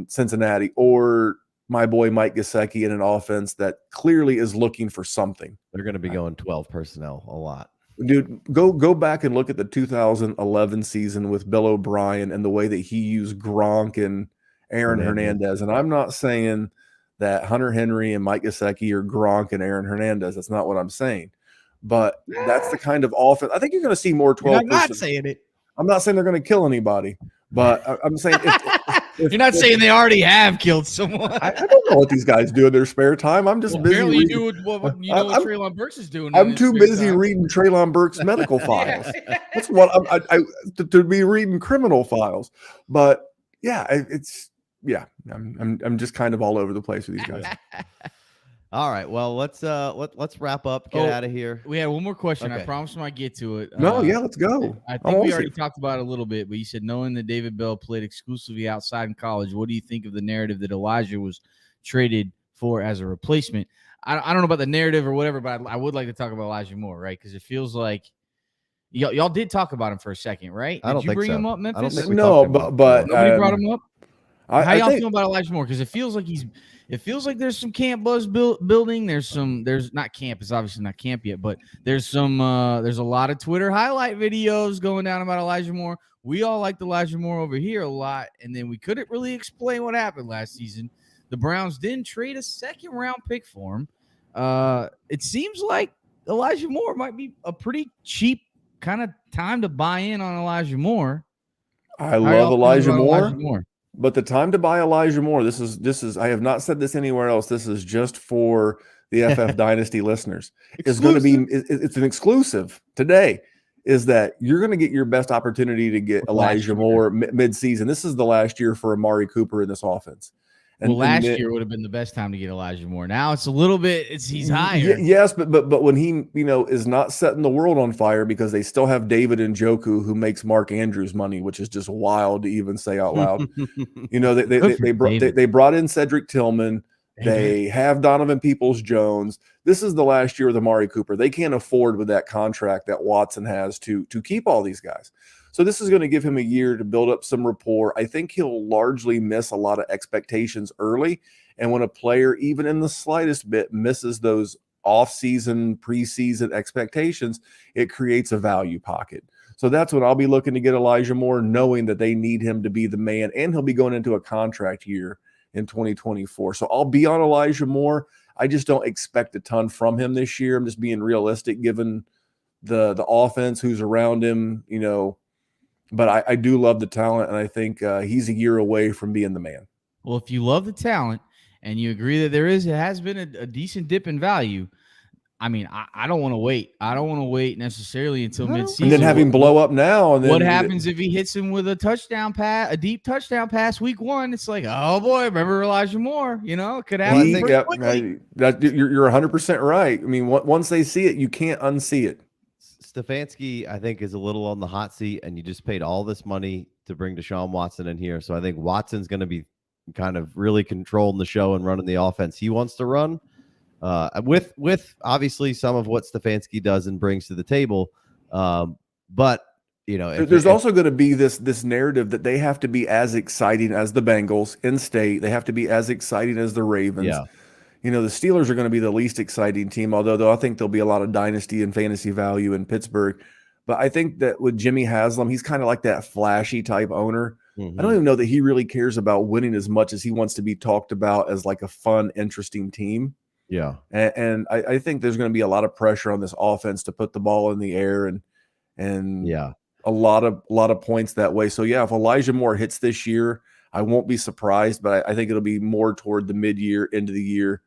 Cincinnati, or my boy Mike Gesicki in an offense that clearly is looking for something. They're going to be going 12 personnel a lot. Dude, go back and look at the 2011 season with Bill O'Brien and the way that he used Gronk and Aaron Hernandez. And I'm not saying that Hunter Henry and Mike Gesicki are Gronk and Aaron Hernandez. That's not what I'm saying. But that's the kind of offense. I think you're going to see more 12. I'm not saying it. I'm not saying they're going to kill anybody, but I'm saying you're not saying they already have killed someone. I don't know what these guys do in their spare time. I'm just busy. Apparently, you know what Treylon Burks is doing. I'm too busy reading Treylon Burks' medical files. That's what to be reading criminal files. But yeah, I'm just kind of all over the place with these guys. All right, well, let's wrap up. Get out of here. We had one more question. Okay. I promised I get to it. Let's go. I think we already talked about it a little bit, but you said knowing that David Bell played exclusively outside in college, what do you think of the narrative that Elijah was traded for as a replacement? I don't know about the narrative or whatever, but I would like to talk about Elijah Moore, right? Because it feels like y'all did talk about him for a second, right? Did you bring him up, Memphis? I don't think we but nobody brought him up. How y'all think, feel about Elijah Moore? Because it feels like there's some camp buzz building. There's not camp. It's obviously not camp yet, but there's a lot of Twitter highlight videos going down about Elijah Moore. We all liked Elijah Moore over here a lot, and then we couldn't really explain what happened last season. The Browns didn't trade a 2nd-round pick for him. It seems like Elijah Moore might be a pretty cheap kind of time to buy in on Elijah Moore. I How y'all love feeling Elijah about Moore. Elijah Moore? But the time to buy Elijah Moore, this is I have not said this anywhere else. This is just for the FF Dynasty listeners. Is going to be it's an exclusive today. Is that you're going to get your best opportunity to get Elijah Moore mid-season. This is the last year for Amari Cooper in this offense. And last year would have been the best time to get Elijah Moore. Now it's a little bit, he's higher. Yes, but when he is not setting the world on fire, because they still have David Njoku, who makes Mark Andrews money, which is just wild to even say out loud. They brought in Cedric Tillman. They have Donovan Peoples-Jones. This is the last year with Amari Cooper. They can't afford with that contract that Watson has to keep all these guys. So this is going to give him a year to build up some rapport. I think he'll largely miss a lot of expectations early. And when a player, even in the slightest bit, misses those off-season, preseason expectations, it creates a value pocket. So that's when I'll be looking to get Elijah Moore, knowing that they need him to be the man, and he'll be going into a contract year in 2024. So I'll be on Elijah Moore. I just don't expect a ton from him this year. I'm just being realistic given the offense, who's around him, But I do love the talent, and I think he's a year away from being the man. Well, if you love the talent and you agree that it has been a decent dip in value, I mean, I don't want to wait. I don't want to wait necessarily until midseason. And then have him blow up now. And then what happens if he hits him with a touchdown pass, a deep touchdown pass week 1? It's like, oh boy, remember Elijah Moore? It could happen quickly. You're 100% right. I mean, once they see it, you can't unsee it. Stefanski, I think, is a little on the hot seat, and you just paid all this money to bring Deshaun Watson in here. So I think Watson's going to be kind of really controlling the show and running the offense he wants to run, with obviously some of what Stefanski does and brings to the table. But there's also going to be this narrative that they have to be as exciting as the Bengals in state. They have to be as exciting as the Ravens. Yeah. The Steelers are going to be the least exciting team, although I think there'll be a lot of dynasty and fantasy value in Pittsburgh. But I think that with Jimmy Haslam, he's kind of like that flashy type owner. I don't even know that he really cares about winning as much as he wants to be talked about as like a fun, interesting team. Yeah. And I think there's going to be a lot of pressure on this offense to put the ball in the air and yeah, a lot of points that way. So yeah, if Elijah Moore hits this year, I won't be surprised, but I think it'll be more toward the mid-year, end of the year.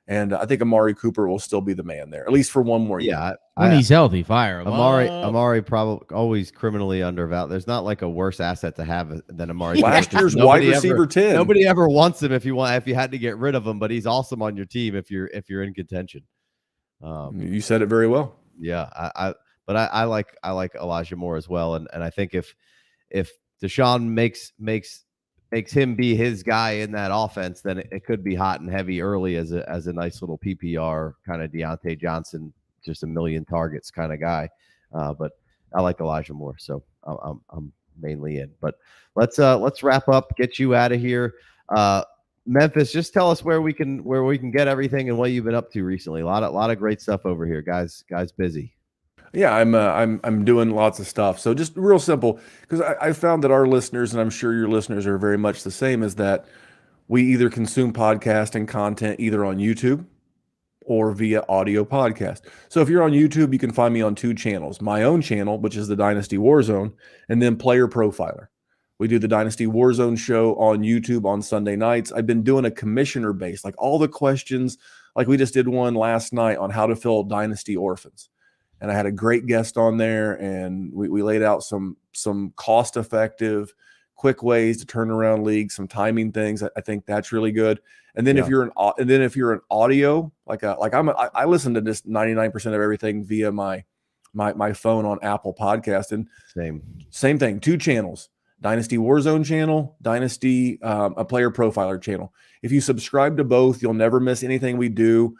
And I think Amari Cooper will still be the man there, at least for one more year. Yeah, when he's healthy, fire him. Amari probably always criminally undervalued. There's not like a worse asset to have than Amari. Last year's wide receiver 10. Nobody ever wants him if you had to get rid of him, but he's awesome on your team if you're in contention. You said it very well. Yeah, I like Elijah Moore as well, and I think if Deshaun makes him be his guy in that offense, then it could be hot and heavy early as a nice little PPR kind of Deontay Johnson, just a million targets kind of guy. But I like Elijah Moore, so I'm mainly in. But let's wrap up, get you out of here. Memphis, just tell us where we can get everything and what you've been up to recently. A lot of great stuff over here, guys busy. Yeah, I'm doing lots of stuff. So just real simple, because I found that our listeners, and I'm sure your listeners are very much the same, is that we either consume podcast and content either on YouTube or via audio podcast. So if you're on YouTube, you can find me on 2 channels. My own channel, which is the Dynasty Warzone, and then Player Profiler. We do the Dynasty Warzone show on YouTube on Sunday nights. I've been doing a commissioner base, like all the questions, like we just did one last night on how to fill Dynasty Orphans. And I had a great guest on there, and we laid out some cost-effective, quick ways to turn around leagues, some timing things. I think that's really good. And then if you're an audio, I listen to just 99% of everything via my phone on Apple Podcast, and same thing, 2 channels: Dynasty Warzone channel, Dynasty a Player Profiler channel. If you subscribe to both, you'll never miss anything we do.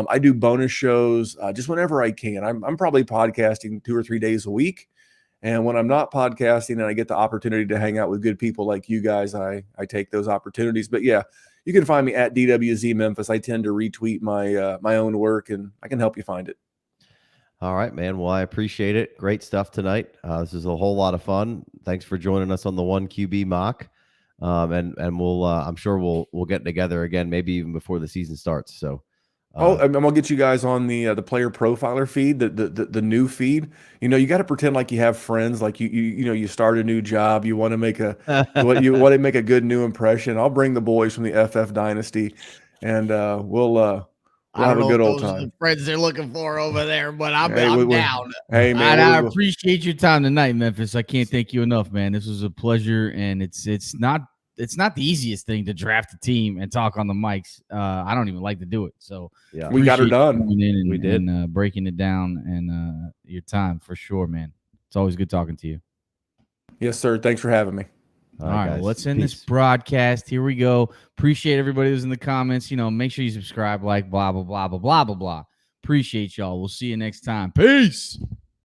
I do bonus shows just whenever I can. I'm probably podcasting 2 or 3 days a week. And when I'm not podcasting and I get the opportunity to hang out with good people like you guys, I take those opportunities. But yeah, you can find me at DWZ Memphis. I tend to retweet my own work, and I can help you find it. All right, man. Well, I appreciate it. Great stuff tonight. This is a whole lot of fun. Thanks for joining us on the 1QB mock. And we'll I'm sure we'll get together again, maybe even before the season starts. So I'm gonna get you guys on the player profiler feed, the new feed. You got to pretend like you have friends, like you start a new job, you want to make a you want to make a good new impression. I'll bring the boys from the FF Dynasty, and we'll have a good old time. The friends they're looking for over there, but I'm Hey, down. Hey man, I appreciate your time tonight, Memphis. I can't thank you enough, man. This was a pleasure, and it's not the easiest thing to draft a team and talk on the mics. I don't even like to do it. So Yeah, we got her done. We did. And breaking it down and your time for sure, man. It's always good talking to you. Yes, sir. Thanks for having me. All right, guys. let's end this broadcast. Here we go. Appreciate everybody who's in the comments. Make sure you subscribe, like, blah, blah, blah, blah, blah, blah, blah. Appreciate y'all. We'll see you next time. Peace.